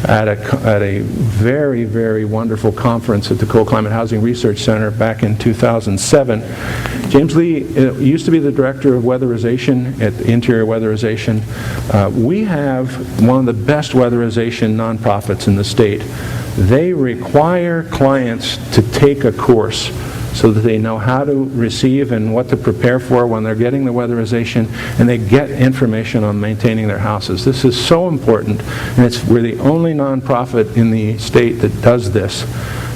at a very, very wonderful conference at the Cold Climate Housing Research Center back in 2007. James Lee used to be the director of weatherization at Interior Weatherization. We have one of the best weatherization nonprofits in the state. They require clients to take a course so that they know how to receive and what to prepare for when they're getting the weatherization, and they get information on maintaining their houses. This is so important, and we're the only nonprofit in the state that does this.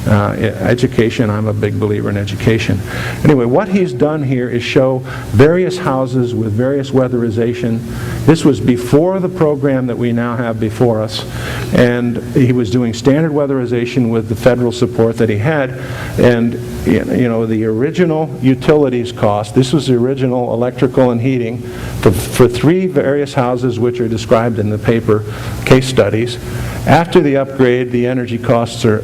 Education, I'm a big believer in education. Anyway, what he's done here is show various houses with various weatherization. This was before the program that we now have before us, and he was doing standard weatherization with the federal support that he had, and the original utilities cost, this was the original electrical and heating for 3 various houses which are described in the paper case studies. After the upgrade, the energy costs are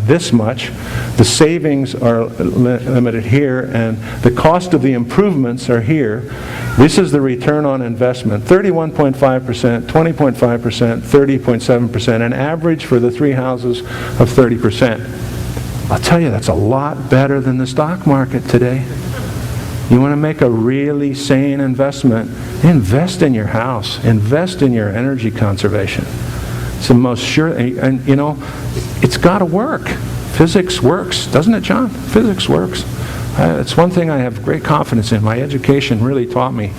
this much. The savings are limited here, and the cost of the improvements are here. This is the return on investment, 31.5%, 20.5%, 30.7%, an average for the 3 houses of 30%. I'll tell you, that's a lot better than the stock market today. You want to make a really sane investment, invest in your house, invest in your energy conservation. It's the most sure, and it's got to work. Physics works, doesn't it, John? Physics works. It's one thing I have great confidence in. My education really taught me,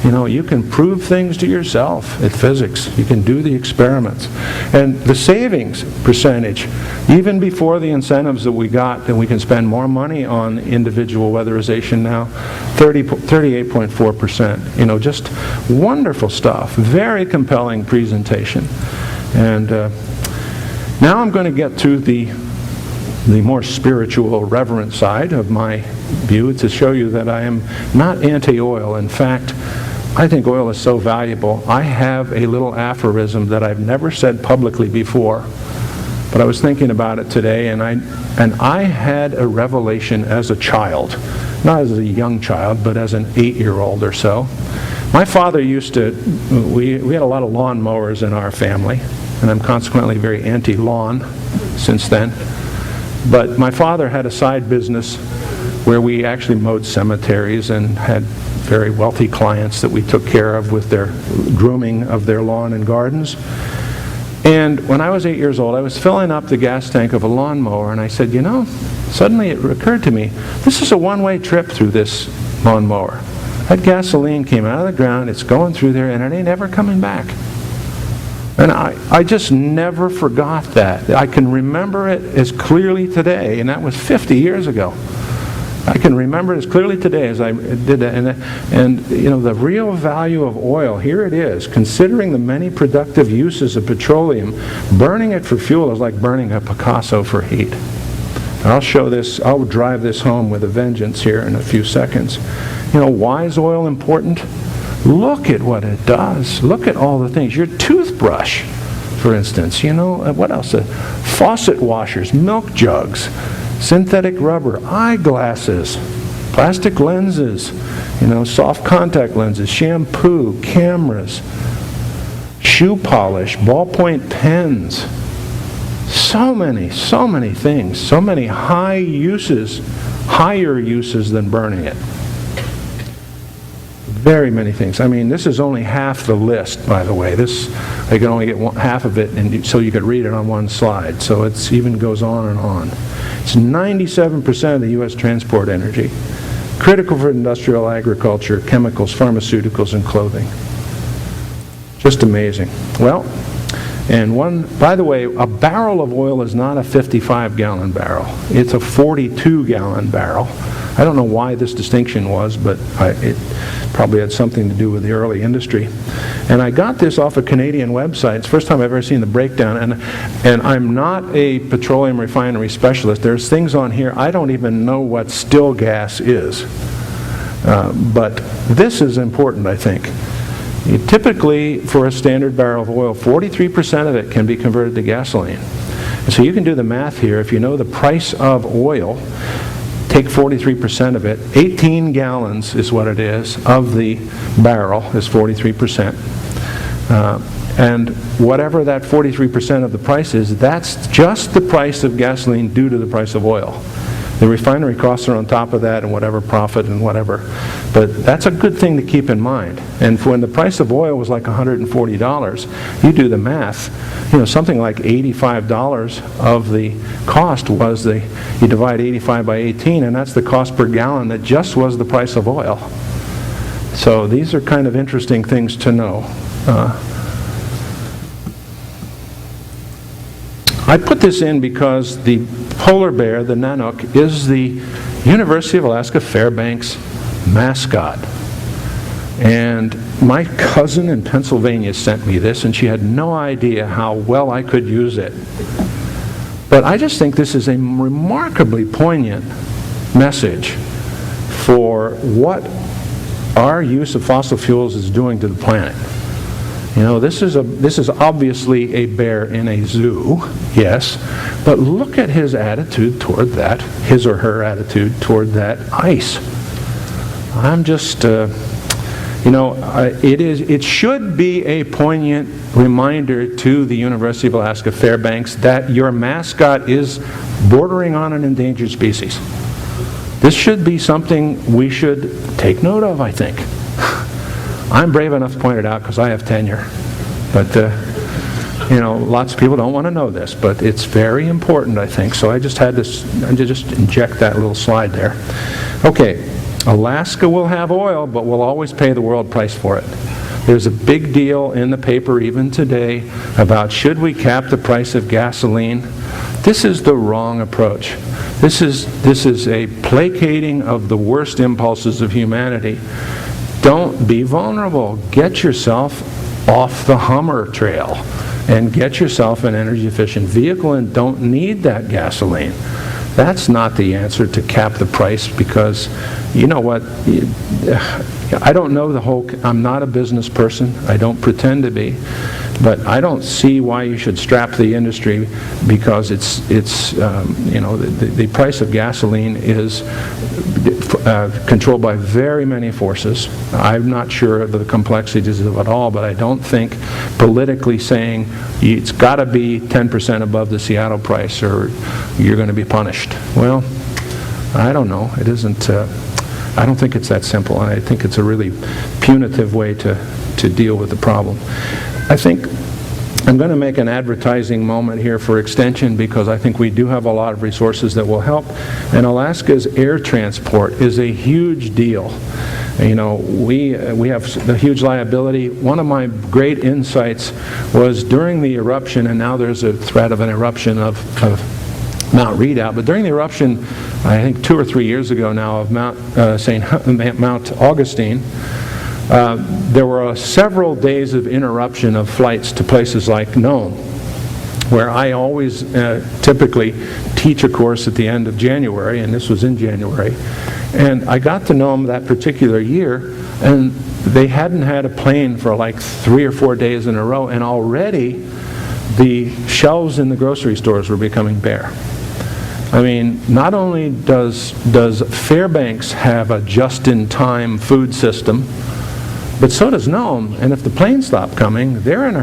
you can prove things to yourself at physics. You can do the experiments. And the savings percentage, even before the incentives that we got, that we can spend more money on individual weatherization now, 38.4%. Just wonderful stuff. Very compelling presentation. And now I'm going to get to the more spiritual, reverent side of my view to show you that I am not anti-oil. In fact, I think oil is so valuable. I have a little aphorism that I've never said publicly before, but I was thinking about it today, and I had a revelation as a child, not as a young child, but as an 8-year-old or so. My father used to, we had a lot of lawn mowers in our family, and I'm consequently very anti-lawn since then. But my father had a side business where we actually mowed cemeteries and had very wealthy clients that we took care of with their grooming of their lawn and gardens. And when I was 8 years old, I was filling up the gas tank of a lawnmower, and I said, suddenly it occurred to me, this is a one-way trip through this lawnmower. That gasoline came out of the ground, it's going through there, and it ain't ever coming back. And I just never forgot that. I can remember it as clearly today, and that was 50 years ago. I can remember it as clearly today as I did that. And the real value of oil, here it is. Considering the many productive uses of petroleum, burning it for fuel is like burning a Picasso for heat. And I'll show this, I'll drive this home with a vengeance here in a few seconds. Why is oil important? Look at what it does. Look at all the things. Your toothbrush, for instance. What else? Faucet washers, milk jugs, synthetic rubber, eyeglasses, plastic lenses, soft contact lenses, shampoo, cameras, shoe polish, ballpoint pens. So many things, so many higher uses than burning it. Very many things. This is only half the list, by the way. I can only get half of it, and so you could read it on one slide. So it even goes on and on. It's 97% of the U.S. transport energy, critical for industrial agriculture, chemicals, pharmaceuticals, and clothing. Just amazing. Well, by the way, a barrel of oil is not a 55-gallon barrel. It's a 42-gallon barrel. I don't know why this distinction was, but it probably had something to do with the early industry. And I got this off a Canadian website. It's the first time I've ever seen the breakdown. And I'm not a petroleum refinery specialist. There's things on here, I don't even know what still gas is. But this is important, I think. Typically, for a standard barrel of oil, 43% of it can be converted to gasoline. So you can do the math here. If you know the price of oil, take 43% of it. 18 gallons is what it is of the barrel is 43%. And whatever that 43% of the price is, that's just the price of gasoline due to the price of oil. The refinery costs are on top of that and whatever profit and whatever. But that's a good thing to keep in mind. And when the price of oil was like $140, you do the math, something like $85 of the cost was you divide 85 by 18, and that's the cost per gallon that just was the price of oil. So these are kind of interesting things to know. I put this in because the polar bear, the Nanook, is the University of Alaska Fairbanks mascot. And my cousin in Pennsylvania sent me this, and she had no idea how well I could use it. But I just think this is a remarkably poignant message for what our use of fossil fuels is doing to the planet. This is obviously a bear in a zoo, yes, but look at his attitude toward that, his or her attitude toward that ice. I'm just, it should be a poignant reminder to the University of Alaska Fairbanks that your mascot is bordering on an endangered species. This should be something we should take note of, I think. I'm brave enough to point it out because I have tenure. But, lots of people don't want to know this, but it's very important, I think. So I just had to just inject that little slide there. Okay, Alaska will have oil, but we'll always pay the world price for it. There's a big deal in the paper even today about should we cap the price of gasoline. This is the wrong approach. This is a placating of the worst impulses of humanity. Don't be vulnerable. Get yourself off the Hummer trail and get yourself an energy efficient vehicle and don't need that gasoline. That's not the answer to cap the price because, you know what, I don't know I'm not a business person. I don't pretend to be. But I don't see why you should strap the industry because the price of gasoline is controlled by very many forces. I'm not sure of the complexities of it all, but I don't think politically saying it's got to be 10% above the Seattle price or you're going to be punished. Well, I don't know. It isn't. I don't think it's that simple, and I think it's a really punitive way to deal with the problem. I think I'm going to make an advertising moment here for Extension because I think we do have a lot of resources that will help. And Alaska's air transport is a huge deal. We have the huge liability. One of my great insights was during the eruption, and now there's a threat of an eruption of Mount Redoubt, but during the eruption, I think 2 or 3 years ago now, of Mount Augustine, there were several days of interruption of flights to places like Nome, where I always typically teach a course at the end of January, and this was in January. And I got to Nome that particular year, and they hadn't had a plane for like 3 or 4 days in a row, and already the shelves in the grocery stores were becoming bare. I mean, not only does Fairbanks have a just-in-time food system, but so does Nome. And if the planes stop coming, they're in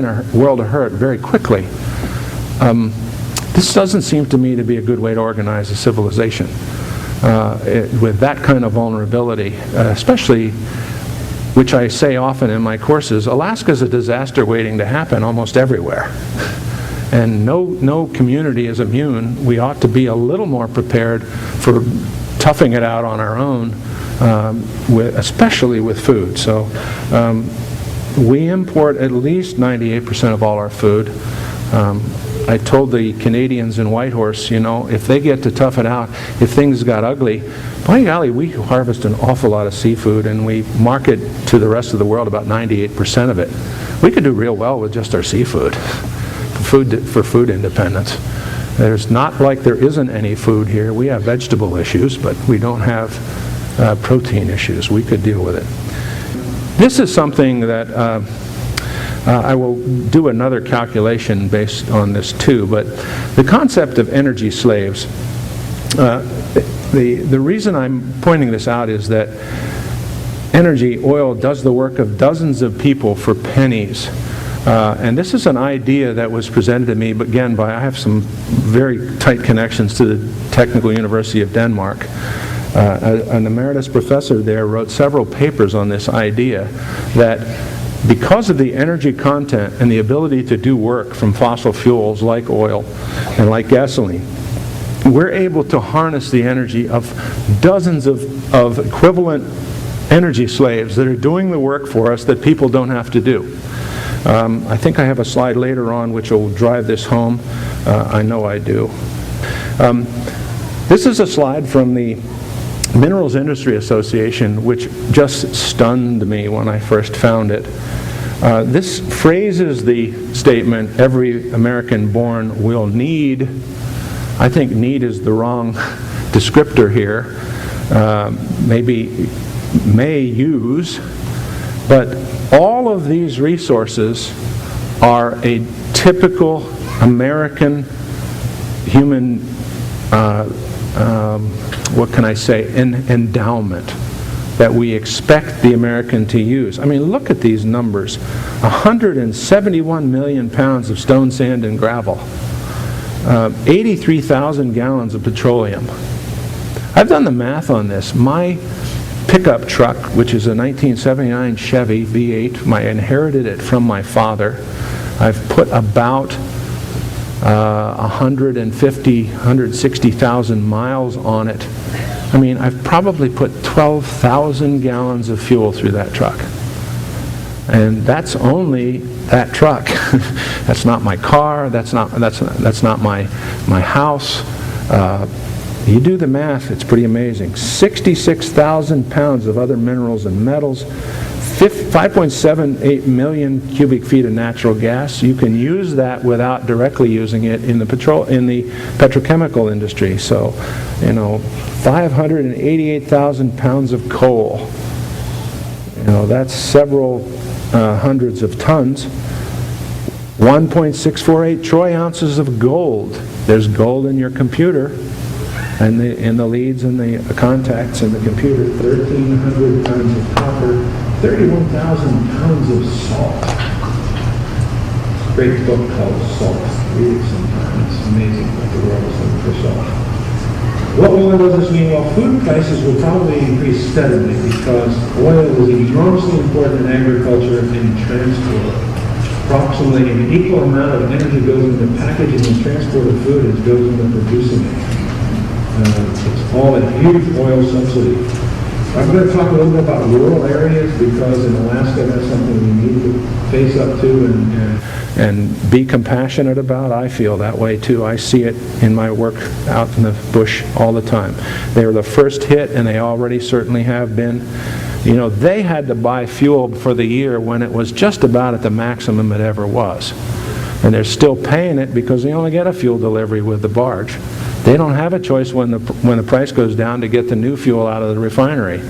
a world of hurt very quickly. This doesn't seem to me to be a good way to organize a civilization with that kind of vulnerability, especially, which I say often in my courses, Alaska's a disaster waiting to happen almost everywhere. And no community is immune. We ought to be a little more prepared for toughing it out on our own, especially with food. So we import at least 98% of all our food. I told the Canadians in Whitehorse, if they get to tough it out, if things got ugly, by golly, we harvest an awful lot of seafood, and we market to the rest of the world about 98% of it. We could do real well with just our seafood. For food independence. There's not like there isn't any food here. We have vegetable issues, but we don't have protein issues. We could deal with it. This is something that I will do another calculation based on this too, but the concept of energy slaves, the reason I'm pointing this out is that oil does the work of dozens of people for pennies. And this is an idea that was presented to me, but again, I have some very tight connections to the Technical University of Denmark. An emeritus professor there wrote several papers on this idea that because of the energy content and the ability to do work from fossil fuels like oil and like gasoline, we're able to harness the energy of dozens of equivalent energy slaves that are doing the work for us that people don't have to do. I think I have a slide later on which will drive this home. I know I do. This is a slide from the Minerals Industry Association, which just stunned me when I first found it. This phrases the statement, every American born will need. I think need is the wrong descriptor here. Maybe may use, but all of these resources are a typical American human, what can I say, endowment that we expect the American to use. I mean, look at these numbers. 171 million pounds of stone, sand, and gravel. 83,000 gallons of petroleum. I've done the math on this. My pickup truck, which is a 1979 Chevy V8, I inherited it from my father. I've put about 160,000 miles on it. I mean, I've probably put 12,000 gallons of fuel through that truck. And that's only that truck. That's not my car, that's not my house. You do the math, it's pretty amazing. 66,000 pounds of other minerals and metals, 5.78 million cubic feet of natural gas. You can use that without directly using it in the petrochemical industry. So, 588,000 pounds of coal. That's several hundreds of tons. 1.648 troy ounces of gold. There's gold in your computer, and in the leads and the contacts in the computer. 1,300 tons of copper. 31,000 pounds of salt. It's a great book called Salt. Read it sometime. It's amazing what the world is looking for salt. What does this mean? Well, food prices will probably increase steadily because oil is enormously important in agriculture and in transport. Approximately an equal amount of energy goes into packaging and transport of food as goes into producing it. It's all a huge oil subsidy. I'm going to talk a little bit about rural areas because in Alaska that's something we need to face up to, and and be compassionate about. I feel that way too. I see it in my work out in the bush all the time. They were the first hit, and they already certainly have been. You know, they had to buy fuel for the year when it was just about at the maximum it ever was. And they're still paying it because they only get a fuel delivery with the barge. They don't have a choice when the price goes down to get the new fuel out of the refinery.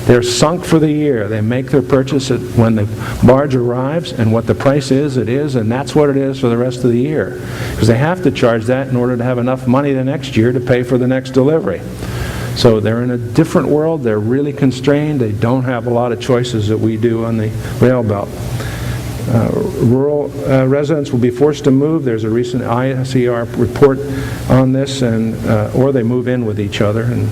They're sunk for the year. They make their purchase when the barge arrives, and what the price is, it is, and that's what it is for the rest of the year. Because they have to charge that in order to have enough money the next year to pay for the next delivery. So they're in a different world. They're really constrained. They don't have a lot of choices that we do on the rail belt. Rural residents will be forced to move. There's a recent ICR report on this, and or they move in with each other. And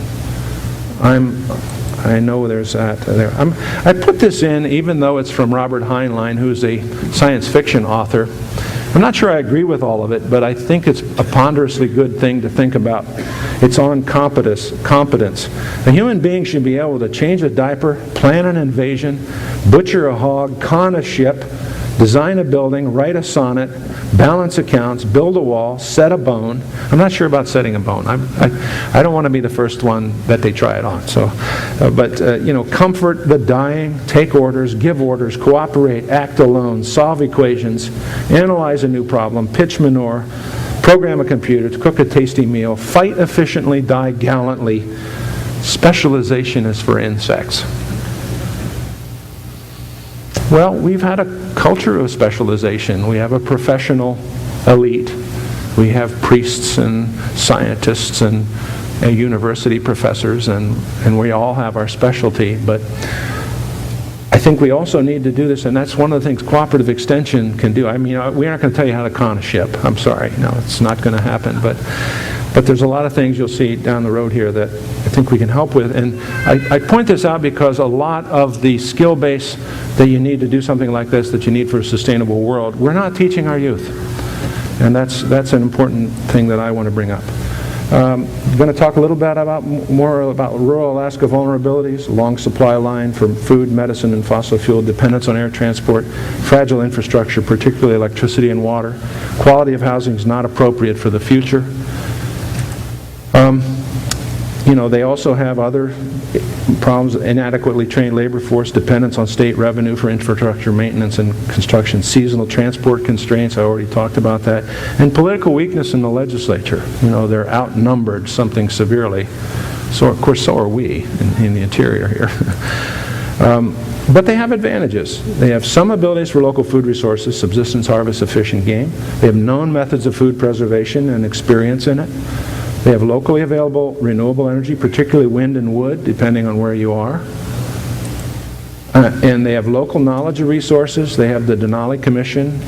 I know there's that there. I put this in even though it's from Robert Heinlein, who's a science fiction author. I'm not sure I agree with all of it, but I think it's a ponderously good thing to think about. It's on competence. A human being should be able to change a diaper, plan an invasion, butcher a hog, con a ship, design a building, write a sonnet, balance accounts, build a wall, set a bone. I'm not sure about setting a bone. I don't want to be the first one that they try it on. So, comfort the dying, take orders, give orders, cooperate, act alone, solve equations, analyze a new problem, pitch manure, program a computer, to cook a tasty meal, fight efficiently, die gallantly. Specialization is for insects. Well, we've had a culture of specialization. We have a professional elite. We have priests and scientists and university professors, and we all have our specialty. But I think we also need to do this, and that's one of the things cooperative extension can do. I mean, we aren't going to tell you how to con a ship. I'm sorry. No, it's not going to happen. But there's a lot of things you'll see down the road here that I think we can help with. And I point this out because a lot of the skill base that you need to do something like this, that you need for a sustainable world, we're not teaching our youth. And that's an important thing that I want to bring up. I'm going to talk a little bit more about rural Alaska vulnerabilities, long supply line for food, medicine, and fossil fuel, dependence on air transport, fragile infrastructure, particularly electricity and water. Quality of housing is not appropriate for the future. They also have other problems: inadequately trained labor force, dependence on state revenue for infrastructure maintenance and construction, seasonal transport constraints, I already talked about that, and political weakness in the legislature. They're outnumbered something severely. So, of course, so are we in the interior here. But they have advantages. They have some abilities for local food resources, subsistence, harvest, efficient game. They have known methods of food preservation and experience in it. They have locally available renewable energy, particularly wind and wood, depending on where you are. And they have local knowledge of resources. They have the Denali Commission,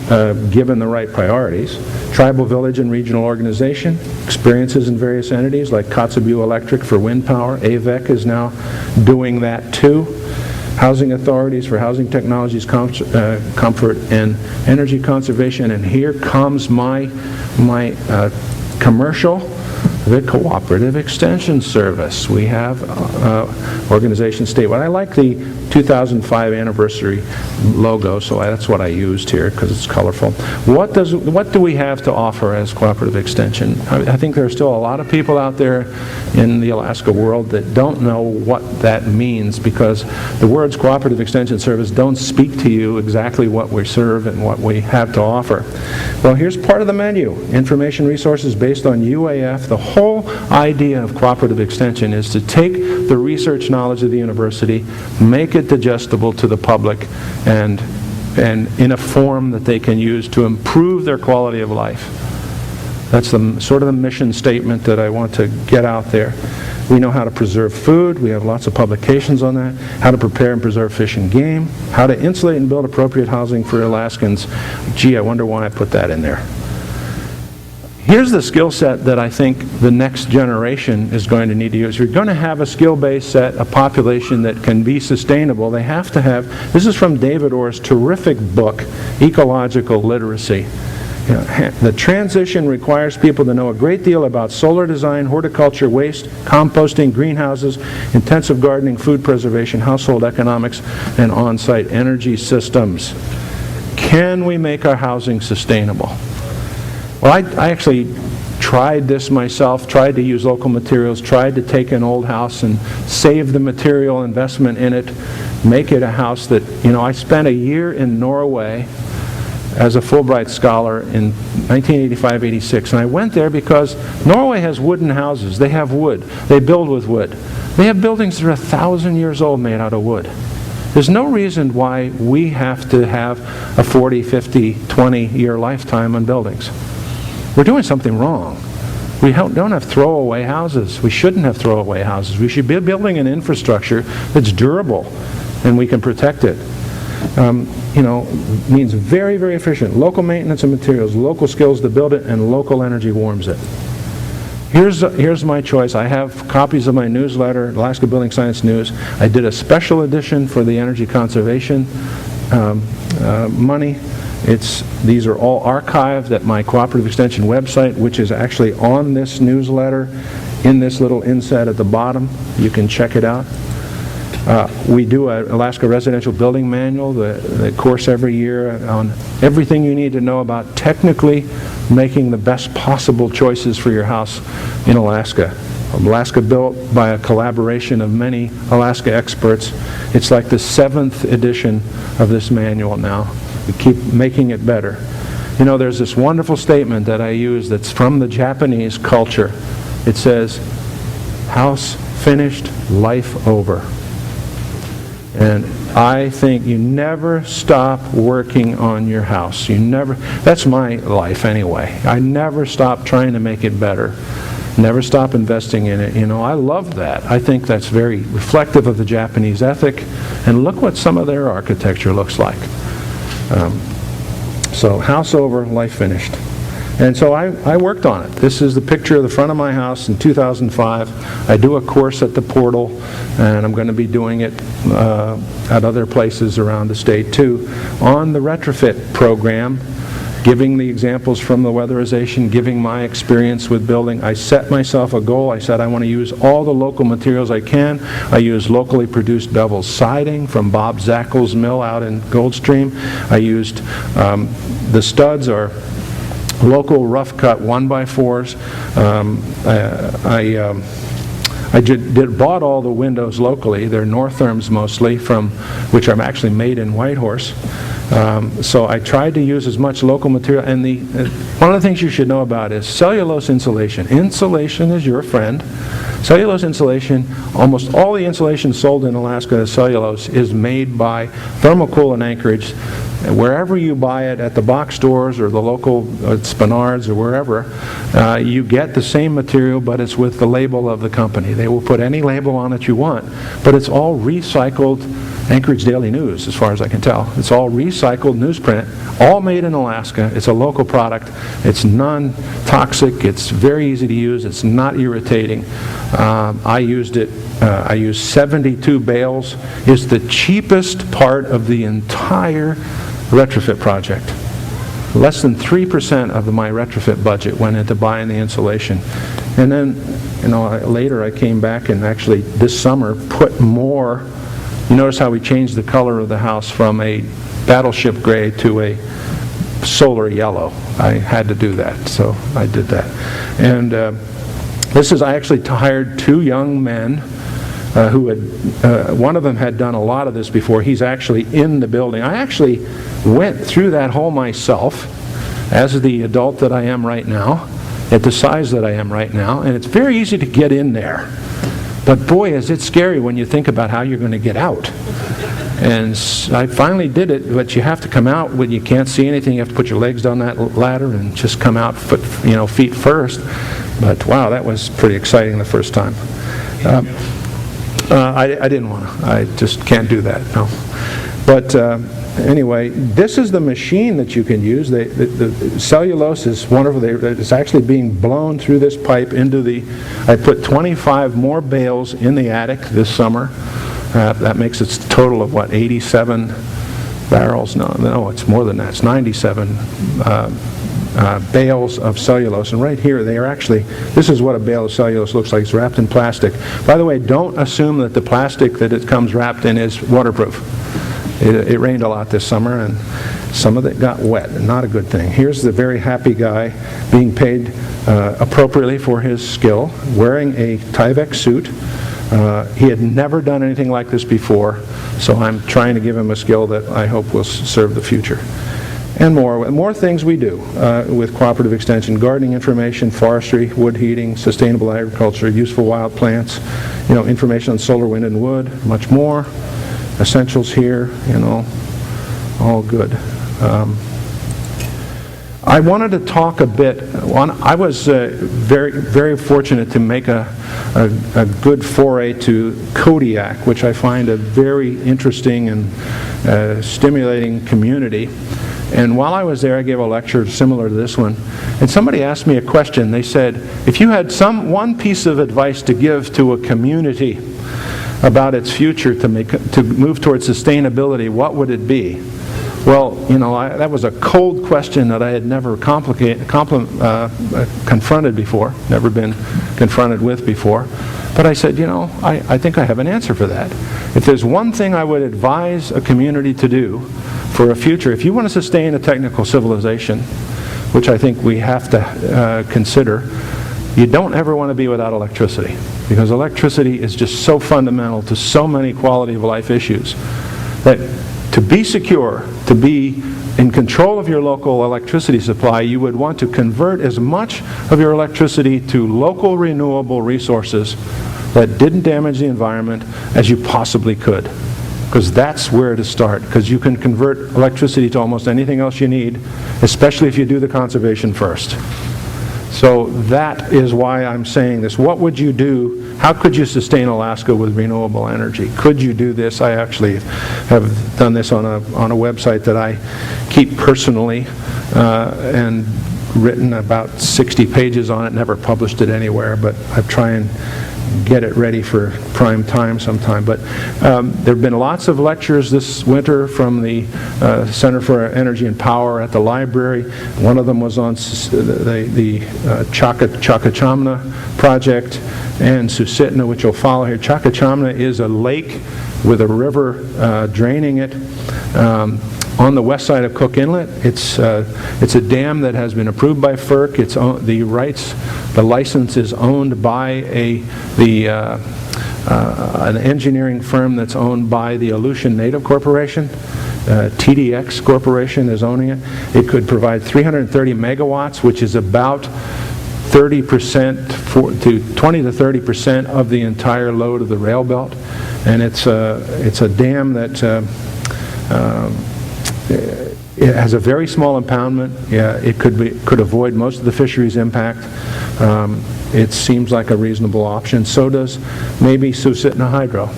given the right priorities. Tribal village and regional organization, experiences in various entities like Kotzebue Electric for wind power. AVEC is now doing that too. Housing authorities for housing technologies, comfort, and energy conservation. And here comes my commercial. The Cooperative Extension Service. We have organizations statewide. I like the 2005 anniversary logo, so that's what I used here because it's colorful. What do we have to offer as Cooperative Extension? I think there are still a lot of people out there in the Alaska world that don't know what that means, because the words Cooperative Extension Service don't speak to you exactly what we serve and what we have to offer. Well, here's part of the menu. Information resources based on UAF. The whole idea of cooperative extension is to take the research knowledge of the university, make it digestible to the public, and in a form that they can use to improve their quality of life. That's sort of the mission statement that I want to get out there. We know how to preserve food. We have lots of publications on that. How to prepare and preserve fish and game. How to insulate and build appropriate housing for Alaskans. Gee, I wonder why I put that in there. Here's the skill set that I think the next generation is going to need to use. You're going to have a skill-based set, a population that can be sustainable. They have to have, this is from David Orr's terrific book, Ecological Literacy. The transition requires people to know a great deal about solar design, horticulture, waste, composting, greenhouses, intensive gardening, food preservation, household economics, and on-site energy systems. Can we make our housing sustainable? Well, I actually tried this myself, tried to use local materials, tried to take an old house and save the material investment in it, make it a house that, I spent a year in Norway as a Fulbright scholar in 1985-86, and I went there because Norway has wooden houses. They have wood. They build with wood. They have buildings that are 1,000 years old made out of wood. There's no reason why we have to have a 40, 50, 20-year lifetime on buildings. We're doing something wrong. We don't have throwaway houses. We shouldn't have throwaway houses. We should be building an infrastructure that's durable and we can protect it. Means very, very efficient. Local maintenance of materials, local skills to build it, and local energy warms it. Here's my choice. I have copies of my newsletter, Alaska Building Science News. I did a special edition for the energy conservation money. These are all archived at my Cooperative Extension website, which is actually on this newsletter in this little inset at the bottom. You can check it out. We do an Alaska Residential Building Manual, the course every year on everything you need to know about technically making the best possible choices for your house in Alaska. Alaska built by a collaboration of many Alaska experts. It's like the 7th edition of this manual now. We keep making it better. There's this wonderful statement that I use that's from the Japanese culture. It says, "House finished, life over." And I think you never stop working on your house. That's my life anyway. I never stop trying to make it better. Never stop investing in it. I love that. I think that's very reflective of the Japanese ethic. And look what some of their architecture looks like. So house over, life finished. And so I worked on it. This is the picture of the front of my house in 2005. I do a course at the portal, and I'm going to be doing it at other places around the state too, on the retrofit program, giving the examples from the weatherization, giving my experience with building. I set myself a goal. I said I want to use all the local materials I can. I use locally produced bevel siding from Bob Zackel's mill out in Goldstream. I used, the studs are local rough cut 1x4s. I bought all the windows locally. They're Northerms mostly, which are actually made in Whitehorse. So I tried to use as much local material. And one of the things you should know about is cellulose insulation. Insulation is your friend. Cellulose insulation, almost all the insulation sold in Alaska as cellulose is made by Thermocool in Anchorage. Wherever you buy it, at the box stores or the local Spenards or wherever, you get the same material, but it's with the label of the company. They will put any label on it you want, but it's all recycled Anchorage Daily News, as far as I can tell. It's all recycled newsprint, all made in Alaska. It's a local product. It's non-toxic. It's very easy to use. It's not irritating. I used it. I used 72 bales. It's the cheapest part of the entire retrofit project. Less than 3% of my retrofit budget went into buying the insulation. And then, later I came back and actually this summer put more. You notice how we changed the color of the house from a battleship gray to a solar yellow. I had to do that, so I did that. And I actually hired 2 young men who had, one of them had done a lot of this before. He's actually in the building. I actually went through that hole myself as the adult that I am right now, at the size that I am right now, and it's very easy to get in there. But boy, is it scary when you think about how you're going to get out. And I finally did it, but you have to come out when you can't see anything. You have to put your legs down that ladder and just come out feet first. But wow, that was pretty exciting the first time. I didn't want to. I just can't do that, no. But anyway, this is the machine that you can use. The cellulose is wonderful. It's actually being blown through this pipe into I put 25 more bales in the attic this summer. That makes it a total of 87 barrels? No, it's more than that. It's 97 bales of cellulose. And right here, this is what a bale of cellulose looks like. It's wrapped in plastic. By the way, don't assume that the plastic that it comes wrapped in is waterproof. It rained a lot this summer, and some of it got wet, and not a good thing. Here's the very happy guy being paid appropriately for his skill, wearing a Tyvek suit. He had never done anything like this before, so I'm trying to give him a skill that I hope will serve the future. And more things we do with cooperative extension: gardening information, forestry, wood heating, sustainable agriculture, useful wild plants, information on solar, wind, and wood, much more. Essentials here, all good. I wanted to talk a bit. I was very, very fortunate to make a good foray to Kodiak, which I find a very interesting and stimulating community. And while I was there, I gave a lecture similar to this one. And somebody asked me a question. They said, if you had one piece of advice to give to a community about its future to move towards sustainability, what would it be? Well, that was a cold question that I had never confronted before, never been confronted with before. But I said, I think I have an answer for that. If there's one thing I would advise a community to do for a future, if you want to sustain a technical civilization, which I think we have to consider, you don't ever want to be without electricity, because electricity is just so fundamental to so many quality of life issues that to be secure, to be in control of your local electricity supply, you would want to convert as much of your electricity to local renewable resources that didn't damage the environment as you possibly could. Because that's where to start, because you can convert electricity to almost anything else you need, especially if you do the conservation first. So that is why I'm saying this. What would you do? How could you sustain Alaska with renewable energy? Could you do this? I actually have done this on a website that I keep personally and written about 60 pages on it, never published it anywhere, but I try and get it ready for prime time sometime. But there have been lots of lectures this winter from the Center for Energy and Power at the library. One of them was on the Chakachamna project and Susitna, which you'll follow here. Chakachamna is a lake with a river draining it. On the west side of Cook Inlet, it's a dam that has been approved by FERC. The license is owned by an engineering firm that's owned by the Aleutian Native Corporation. TDX Corporation is owning it. It could provide 330 megawatts, which is about 30% to 20 to 30% of the entire load of the rail belt, and it's a dam that. It has a very small impoundment. Yeah, it could avoid most of the fisheries impact. It seems like a reasonable option. So does maybe Susitna Hydro.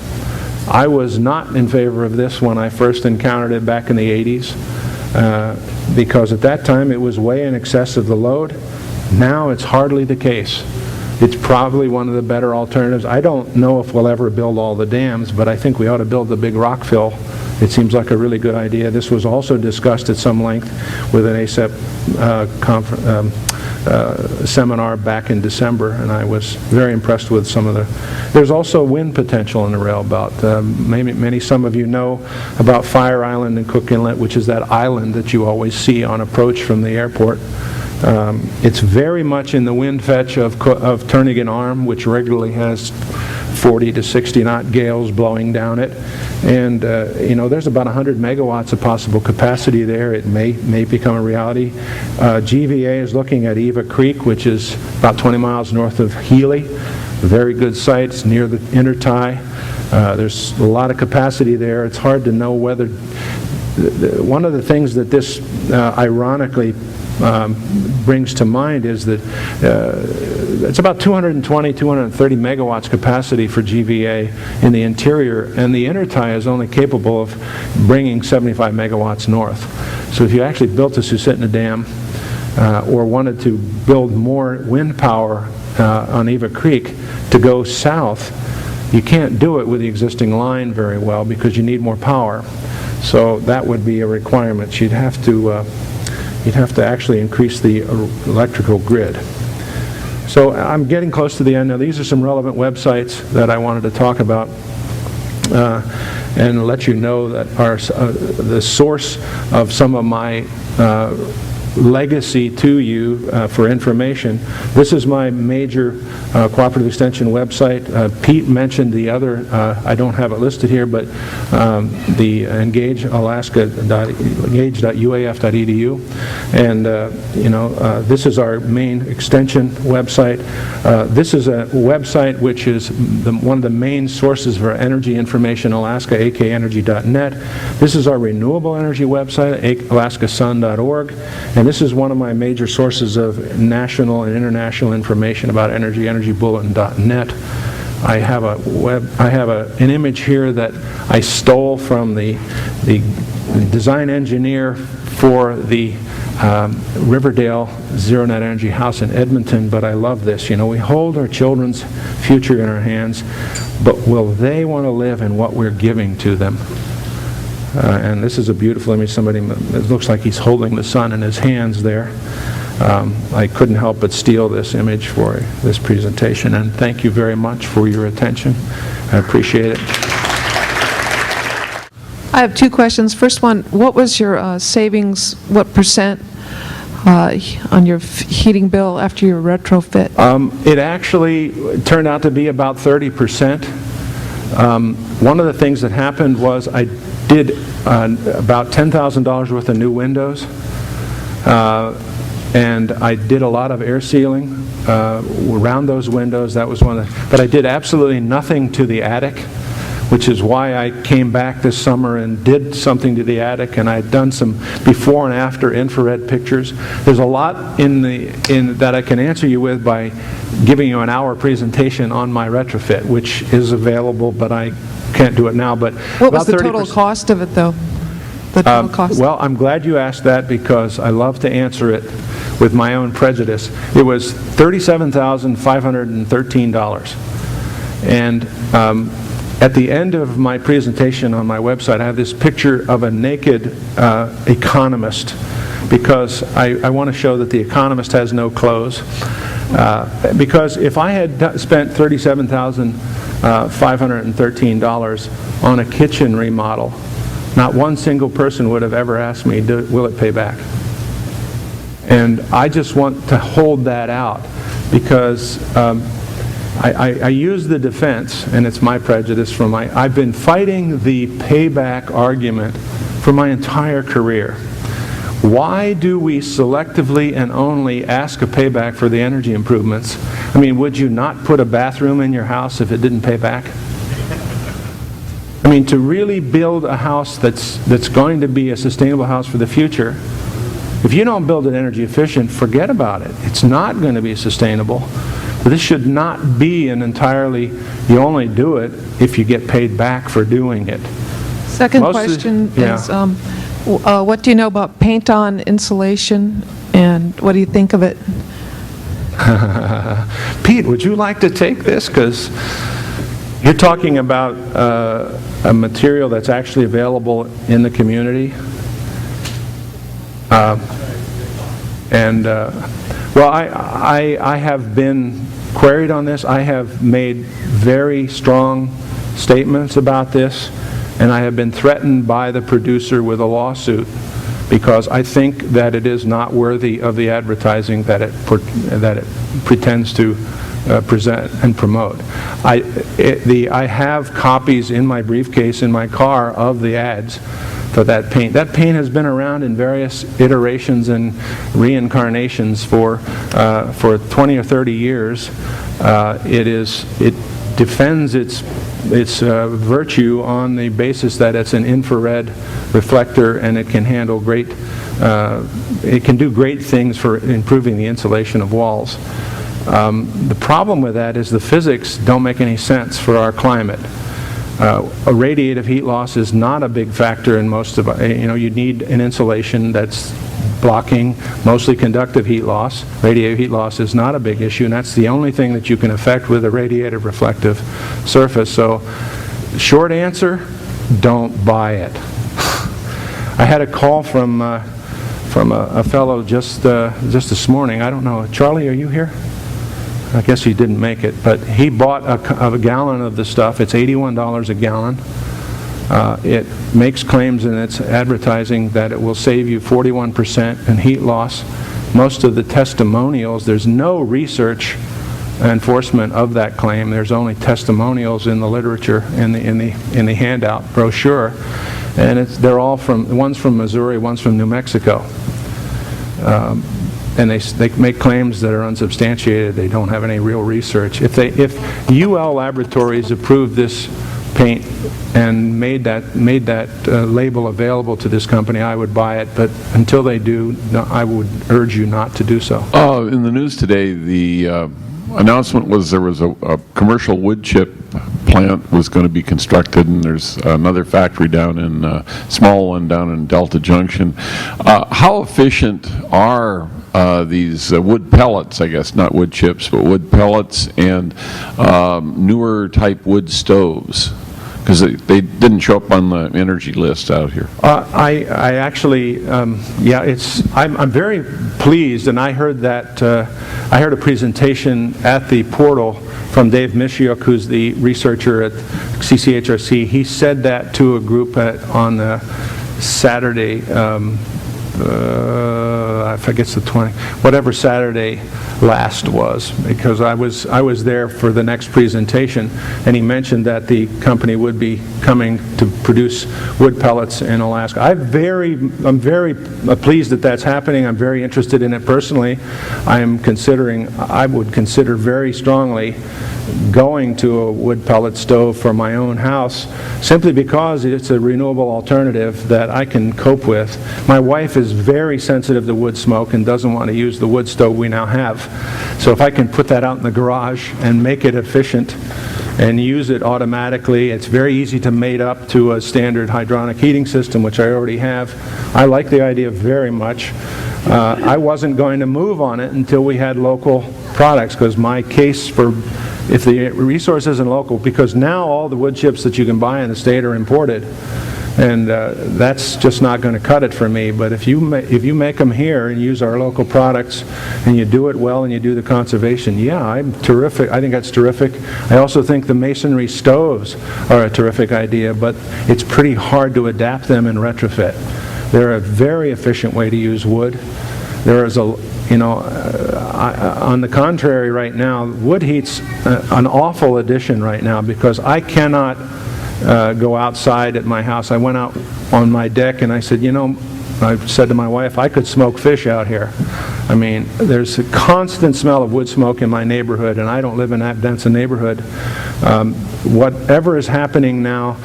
I was not in favor of this when I first encountered it back in the 80s because at that time it was way in excess of the load. Now it's hardly the case. It's probably one of the better alternatives. I don't know if we'll ever build all the dams, but I think we ought to build the big rock fill. It seems like a really good idea. This was also discussed at some length with an ASEP seminar back in December, and I was very impressed with some of the... There's also wind potential in the rail belt. Some of you know about Fire Island and Cook Inlet, which is that island that you always see on approach from the airport. It's very much in the wind fetch of Turnagain Arm, which regularly has 40 to 60 knot gales blowing down it. And there's about 100 megawatts of possible capacity there. It may become a reality. GVA is looking at Eva Creek, which is about 20 miles north of Healy. Very good sites near the intertie. There's a lot of capacity there. It's hard to know whether... One of the things that this ironically brings to mind is that it's about 220, 230 megawatts capacity for GVA in the interior, and the intertie is only capable of bringing 75 megawatts north. So if you actually built a Susitna Dam or wanted to build more wind power on Eva Creek to go south, you can't do it with the existing line very well because you need more power. So that would be a requirement. You'd have to actually increase the electrical grid. So I'm getting close to the end now. These are some relevant websites that I wanted to talk about. and let you know that the source of some of my legacy to you for information. This is my major cooperative extension website. Pete mentioned the other, I don't have it listed here, but the engage.uaf.edu, and this is our main extension website. This is a website which is one of the main sources for energy information, Alaska, akenergy.net. This is our renewable energy website, alaskasun.org, and this is one of my major sources of national and international information about energy, energybulletin.net. I have an image here that I stole from the design engineer for the Riverdale Zero Net Energy House in Edmonton, but I love this. We hold our children's future in our hands, but will they want to live in what we're giving to them? And this is a beautiful image. It looks like he's holding the sun in his hands there. I couldn't help but steal this image for this presentation, and thank you very much for your attention. I appreciate it. I have two questions. First one, what was your savings, what percent on your heating bill after your retrofit? It actually turned out to be about 30%. One of the things that happened was I did about $10,000 worth of new windows, and I did a lot of air sealing around those windows. That was one of the, but I did absolutely nothing to the attic, which is why I came back this summer and did something to the attic, and I'd done some before and after infrared pictures. There's a lot in that I can answer you with by giving you an hour presentation on my retrofit, which is available, but I can't do it now. But what was the total cost of it, though? The total cost? Well, I'm glad you asked that, because I love to answer it with my own prejudice. It was $37,513. And at the end of my presentation on my website, I have this picture of a naked economist, because I want to show that the economist has no clothes. Because if I had spent $37,513 on a kitchen remodel, not one single person would have ever asked me, will it pay back? And I just want to hold that out, because I use the defense, and it's my prejudice from I've been fighting the payback argument for my entire career. Why do we selectively and only ask a payback for the energy improvements? I mean, would you not put a bathroom in your house if it didn't pay back? I mean, to really build a house that's going to be a sustainable house for the future, if you don't build it energy efficient, forget about it. It's not going to be sustainable. This should not be an entirely, you only do it if you get paid back for doing it. Second question is, what do you know about paint-on insulation, and what do you think of it? Pete, would you like to take this? Because you're talking about a material that's actually available in the community. Well, I have been queried on this. I have made very strong statements about this, and I have been threatened by the producer with a lawsuit, because I think that it is not worthy of the advertising that it pretends to present and promote. I have copies in my briefcase in my car of the ads for that paint. That paint has been around in various iterations and reincarnations for 20 or 30 years. It defends its virtue on the basis that it's an infrared reflector, and it can handle it can do great things for improving the insulation of walls. The problem with that is the physics don't make any sense for our climate. A radiative heat loss is not a big factor in most of you need an insulation that's blocking mostly conductive heat loss. Radiative heat loss is not a big issue, and that's the only thing that you can affect with a radiative reflective surface. So, short answer, don't buy it. I had a call from a fellow just this morning. I don't know. Charlie, are you here? I guess he didn't make it, but he bought a gallon of the stuff. It's $81 a gallon. It makes claims in its advertising that it will save you 41% in heat loss. Most of the testimonials, there's no research enforcement of that claim. There's only testimonials in the literature, in the handout brochure, and they're all one's from Missouri, one's from New Mexico. And they make claims that are unsubstantiated. They don't have any real research. If UL Laboratories approved this paint and made that label available to this company, I would buy it. But until they do, no, I would urge you not to do so. In the news today, the announcement was there was a commercial wood chip plant was going to be constructed, and there's another factory down in small one down in Delta Junction. How efficient are these wood pellets, I guess, not wood chips, but wood pellets and newer type wood stoves? Because they didn't show up on the energy list out here. I actually, yeah, I'm very pleased, and I heard that, I heard a presentation at the portal from Dave Mishiuk, who's the researcher at CCHRC. He said that to a group on Saturday, I forget the 20, whatever Saturday last was, because I was there for the next presentation, and he mentioned that the company would be coming to produce wood pellets in Alaska. I'm very pleased that that's happening. I'm very interested in it personally. I would consider very strongly going to a wood pellet stove for my own house, simply because it's a renewable alternative that I can cope with. My wife is very sensitive to wood smoke and doesn't want to use the wood stove we now have. So if I can put that out in the garage and make it efficient and use it automatically, it's very easy to mate up to a standard hydronic heating system, which I already have. I like the idea very much. I wasn't going to move on it until we had local products, because my case for if the resource isn't local, because now all the wood chips that you can buy in the state are imported, and that's just not going to cut it for me. But if you make them here and use our local products, and you do it well and you do the conservation, yeah, I'm terrific. I think that's terrific. I also think the masonry stoves are a terrific idea, but it's pretty hard to adapt them and retrofit. They're a very efficient way to use wood. There is on the contrary, right now, wood heat's an awful addition right now, because I cannot go outside at my house. I went out on my deck and I said, I said to my wife, I could smoke fish out here. I mean, there's a constant smell of wood smoke in my neighborhood, and I don't live in that dense a neighborhood. Whatever is happening now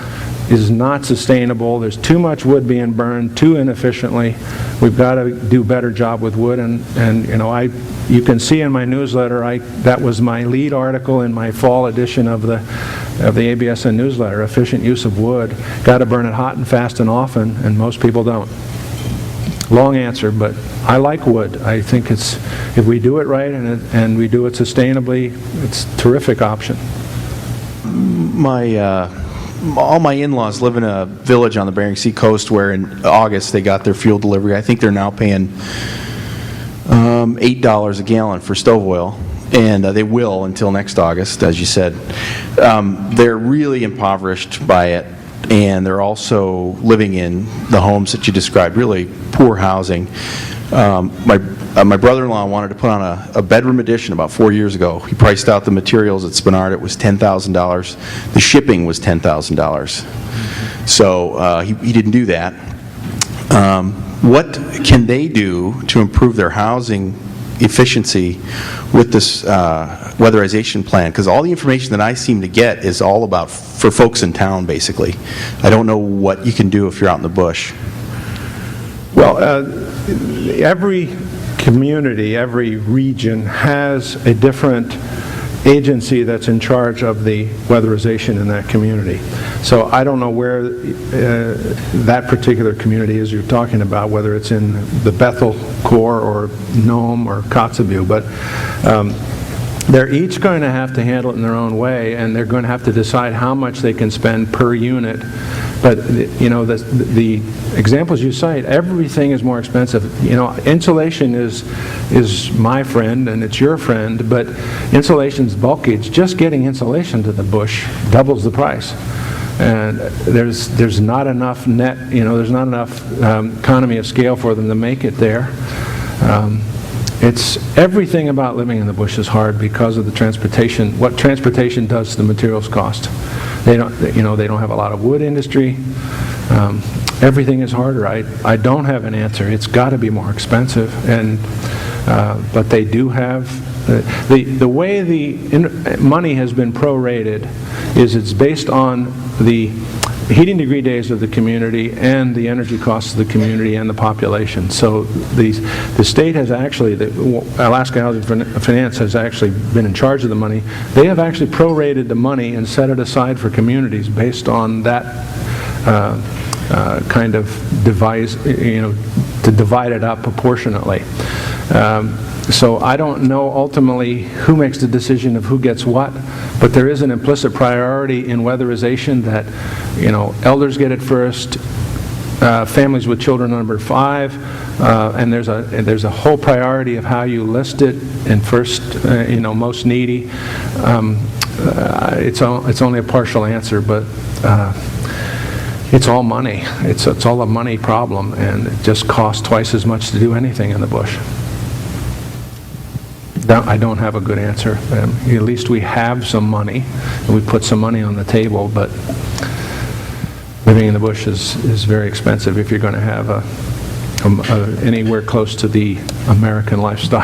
is not sustainable. There's too much wood being burned too inefficiently. We've got to do a better job with wood, and you can see in my newsletter, that was my lead article in my fall edition of the ABSN newsletter, efficient use of wood. Got to burn it hot and fast and often, and most people don't. Long answer, but I like wood. I think if we do it right and we do it sustainably, it's a terrific option. All my in-laws live in a village on the Bering Sea coast where in August they got their fuel delivery. I think they're now paying $8 a gallon for stove oil, and they will until next August, as you said. They're really impoverished by it, and they're also living in the homes that you described, really poor housing. My brother-in-law wanted to put on a bedroom addition about 4 years ago. He priced out the materials at Spenard. It was $10,000. The shipping was $10,000. So he didn't do that. What can they do to improve their housing efficiency with this weatherization plan? Because all the information that I seem to get is all about for folks in town, basically. I don't know what you can do if you're out in the bush. Well, every community, every region has a different agency that's in charge of the weatherization in that community. So I don't know where that particular community is you're talking about, whether it's in the Bethel Corps or Nome or Kotzebue, but they're each going to have to handle it in their own way, and they're going to have to decide how much they can spend per unit But, you know, the examples you cite, everything is more expensive. You know, insulation is my friend and it's your friend, but insulation's bulky. It's just getting insulation to the bush doubles the price. And there's not enough net, you know, there's not enough economy of scale for them to make it there. It's everything about living in the bush is hard because of the transportation. What transportation does to the materials cost. They don't, you know, they don't have a lot of wood industry. Everything is harder. I don't have an answer. It's got to be more expensive, and but they do have the way the money has been prorated is it's based on the heating degree days of the community and the energy costs of the community and the population. So the state has actually, Alaska Housing Finance has actually been in charge of the money. They have actually prorated the money and set it aside for communities based on that kind of device, you know, to divide it up proportionately. So I don't know ultimately who makes the decision of who gets what, but there is an implicit priority in weatherization that, you know, elders get it first, families with children under 5, and there's a whole priority of how you list it, and first, you know, most needy. It's only a partial answer, but it's all money. It's all a money problem, and it just costs twice as much to do anything in the bush. I don't have a good answer. At least we have some money, and we put some money on the table, but living in the bush is very expensive if you're going to have anywhere close to the American lifestyle.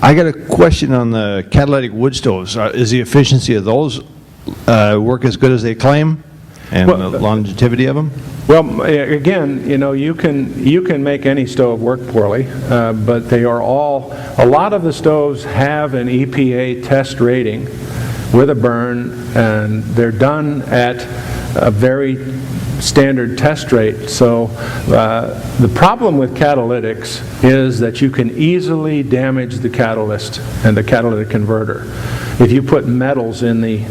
I got a question on the catalytic wood stoves. Is the efficiency of those work as good as they claim, and Well, the longevity of them? Well, again, you know, you can make any stove work poorly, but they are all, a lot of the stoves have an EPA test rating with a burn, and they're done at a very standard test rate. So the problem with catalytics is that you can easily damage the catalyst and the catalytic converter. If you put metals in the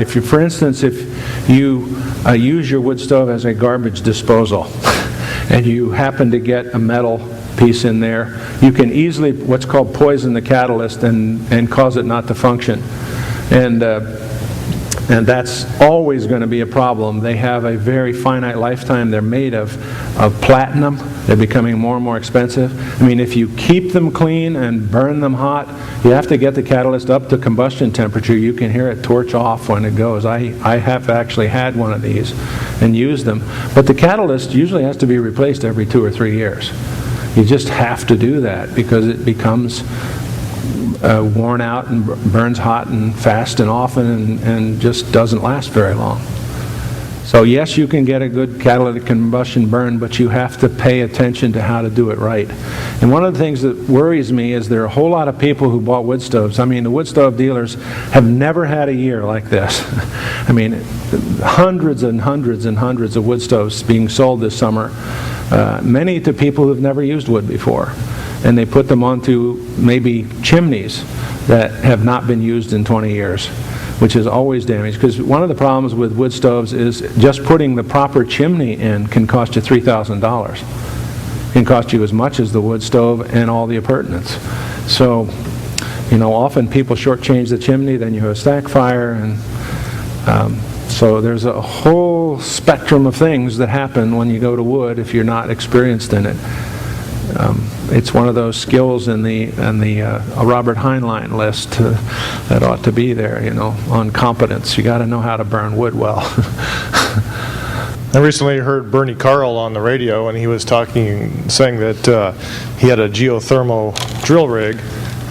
if you, for instance, if you use your wood stove as a garbage disposal and you happen to get a metal piece in there, you can easily what's called poison the catalyst and cause it not to function. And that's always going to be a problem. They have a very finite lifetime. They're made of platinum. They're becoming more and more expensive. I mean, if you keep them clean and burn them hot, you have to get the catalyst up to combustion temperature. You can hear it torch off when it goes. I have actually had one of these and used them. But the catalyst usually has to be replaced every 2 or 3 years. You just have to do that because it becomes worn out and burns hot and fast and often and just doesn't last very long. So yes, you can get a good catalytic combustion burn, but you have to pay attention to how to do it right. And one of the things that worries me is there are a whole lot of people who bought wood stoves. I mean, the wood stove dealers have never had a year like this. I mean, hundreds and hundreds and hundreds of wood stoves being sold this summer, many to people who have never used wood before. And they put them onto maybe chimneys that have not been used in 20 years, which is always damaged. Because one of the problems with wood stoves is just putting the proper chimney in can cost you $3,000. It can cost you as much as the wood stove and all the appurtenance. So, you know, often people shortchange the chimney, then you have a stack fire, and so there's a whole spectrum of things that happen when you go to wood if you're not experienced in it. It's one of those skills in the Robert Heinlein list that ought to be there, you know, on competence. You got to know how to burn wood well. I recently heard Bernie Carl on the radio, and he was saying that he had a geothermal drill rig.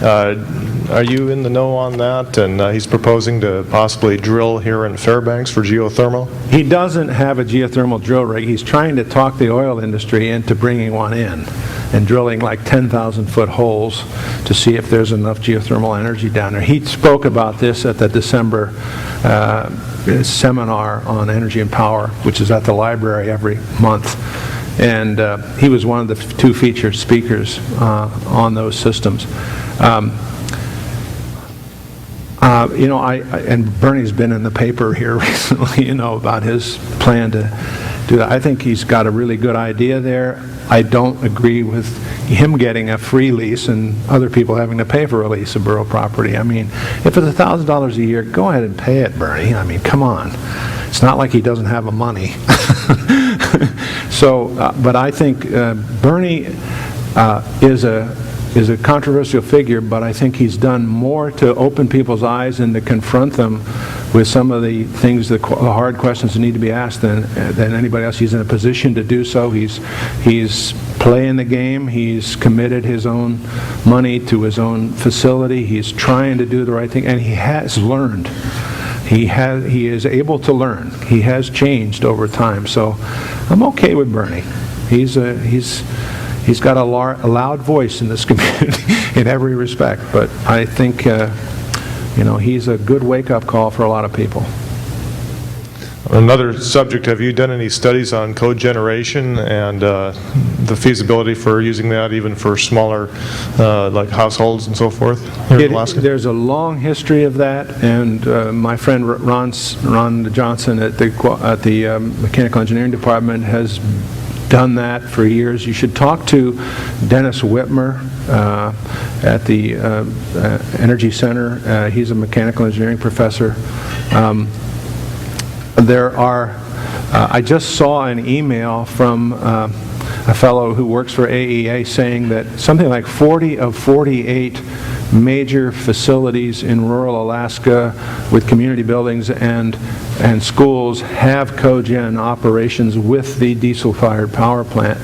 Are you in the know on that? And he's proposing to possibly drill here in Fairbanks for geothermal? He doesn't have a geothermal drill rig. He's trying to talk the oil industry into bringing one in and drilling like 10,000-foot holes to see if there's enough geothermal energy down there. He spoke about this at the December seminar on energy and power, which is at the library every month. And he was one of the 2 featured speakers on those systems. You know, and Bernie's been in the paper here recently, you know, about his plan to do that. I think he's got a really good idea there. I don't agree with him getting a free lease and other people having to pay for a lease of borough property. I mean, if it's $1,000 a year, go ahead and pay it, Bernie. I mean, come on. It's not like he doesn't have the money. So, but I think Bernie is a controversial figure, but I think he's done more to open people's eyes and to confront them with some of the things, the hard questions that need to be asked than anybody else. He's in a position to do so. He's playing the game. He's committed his own money to his own facility. He's trying to do the right thing, and he has learned. He is able to learn. He has changed over time. So I'm okay with Bernie. He's got a loud voice in this community in every respect, but I think you know, he's a good wake-up call for a lot of people. Another subject, have you done any studies on cogeneration and the feasibility for using that even for smaller like households and so forth here in Alaska? There's a long history of that, and my friend Ron Johnson at the Mechanical Engineering Department has done that for years. You should talk to Dennis Whitmer at the Energy Center. He's a mechanical engineering professor. I just saw an email from a fellow who works for AEA saying that something like 40 of 48 major facilities in rural Alaska with community buildings and schools have cogen operations with the diesel-fired power plant,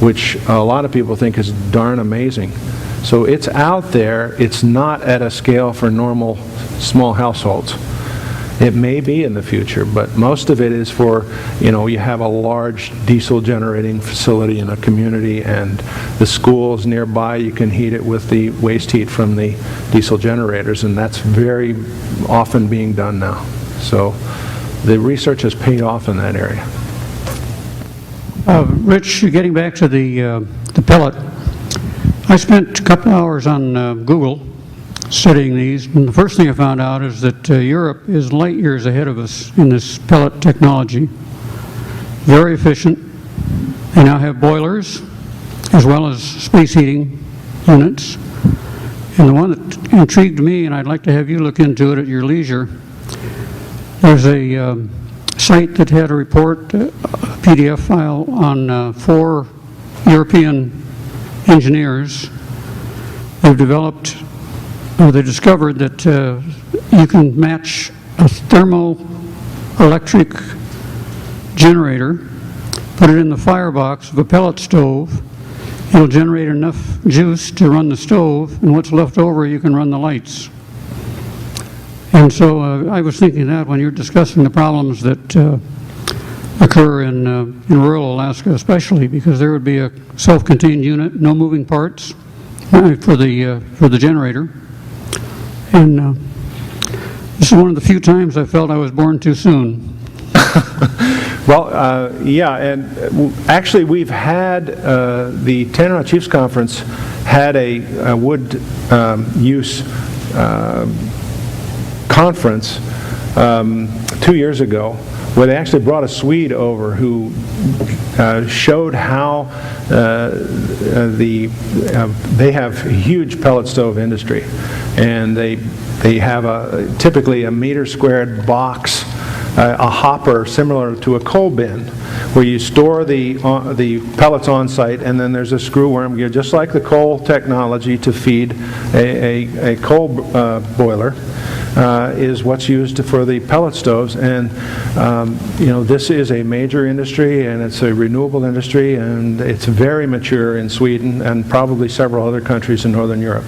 which a lot of people think is darn amazing. So it's out there. It's not at a scale for normal small households. It may be in the future, but most of it is for, you know, you have a large diesel generating facility in a community and the schools nearby, you can heat it with the waste heat from the diesel generators, and that's very often being done now. So the research has paid off in that area. Rich, getting back to the pellet, I spent a couple hours on Google studying these, and the first thing I found out is that Europe is light years ahead of us in this pellet technology. Very efficient. They now have boilers as well as space heating units. And the one that intrigued me, and I'd like to have you look into it at your leisure, there's a site that had a report, a PDF file on 4 European engineers. They've developed they discovered that you can match a thermoelectric generator, put it in the firebox of a pellet stove, it'll generate enough juice to run the stove, and what's left over you can run the lights. And so I was thinking that when you're discussing the problems that occur in rural Alaska especially, because there would be a self-contained unit, no moving parts for the generator. And this is one of the few times I felt I was born too soon. Well, yeah, and actually we've had, the Tanana Chiefs Conference had a wood use conference 2 years ago, where they actually brought a Swede over who showed how they have a huge pellet stove industry, and they have typically a meter squared box, a hopper similar to a coal bin, where you store the pellets on site, and then there's a screw worm gear, just like the coal technology to feed a coal boiler. Is what's used for the pellet stoves, and you know, this is a major industry, and it's a renewable industry, and it's very mature in Sweden and probably several other countries in Northern Europe.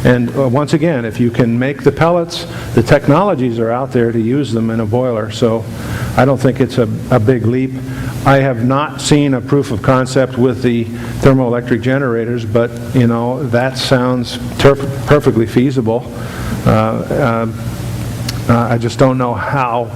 And once again, if you can make the pellets, the technologies are out there to use them in a boiler, so I don't think it's a big leap. I have not seen a proof of concept with the thermoelectric generators, but you know, that sounds perfectly feasible. I just don't know how.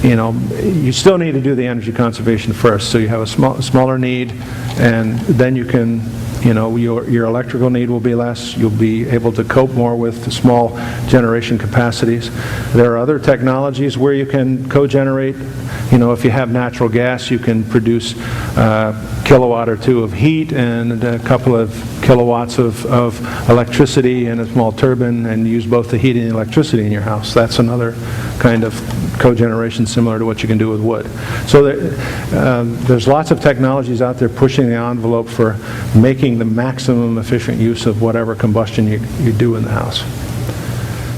You know, you still need to do the energy conservation first, so you have a smaller need, and then you can your electrical need will be less. You'll be able to cope more with the small generation capacities. There are other technologies where you can co-generate. If you have natural gas, you can produce a kilowatt or two of heat and a couple of kilowatts of electricity in a small turbine, and use both the heat and the electricity in your house. That's another kind of cogeneration similar to what you can do with wood. So there's lots of technologies out there pushing the envelope for making the maximum efficient use of whatever combustion you do in the house.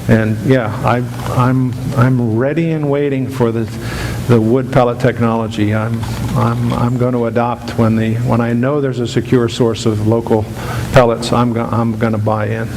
And yeah, I'm ready and waiting for the wood pellet technology. I'm going to adopt when I know there's a secure source of local pellets. I'm going to buy in.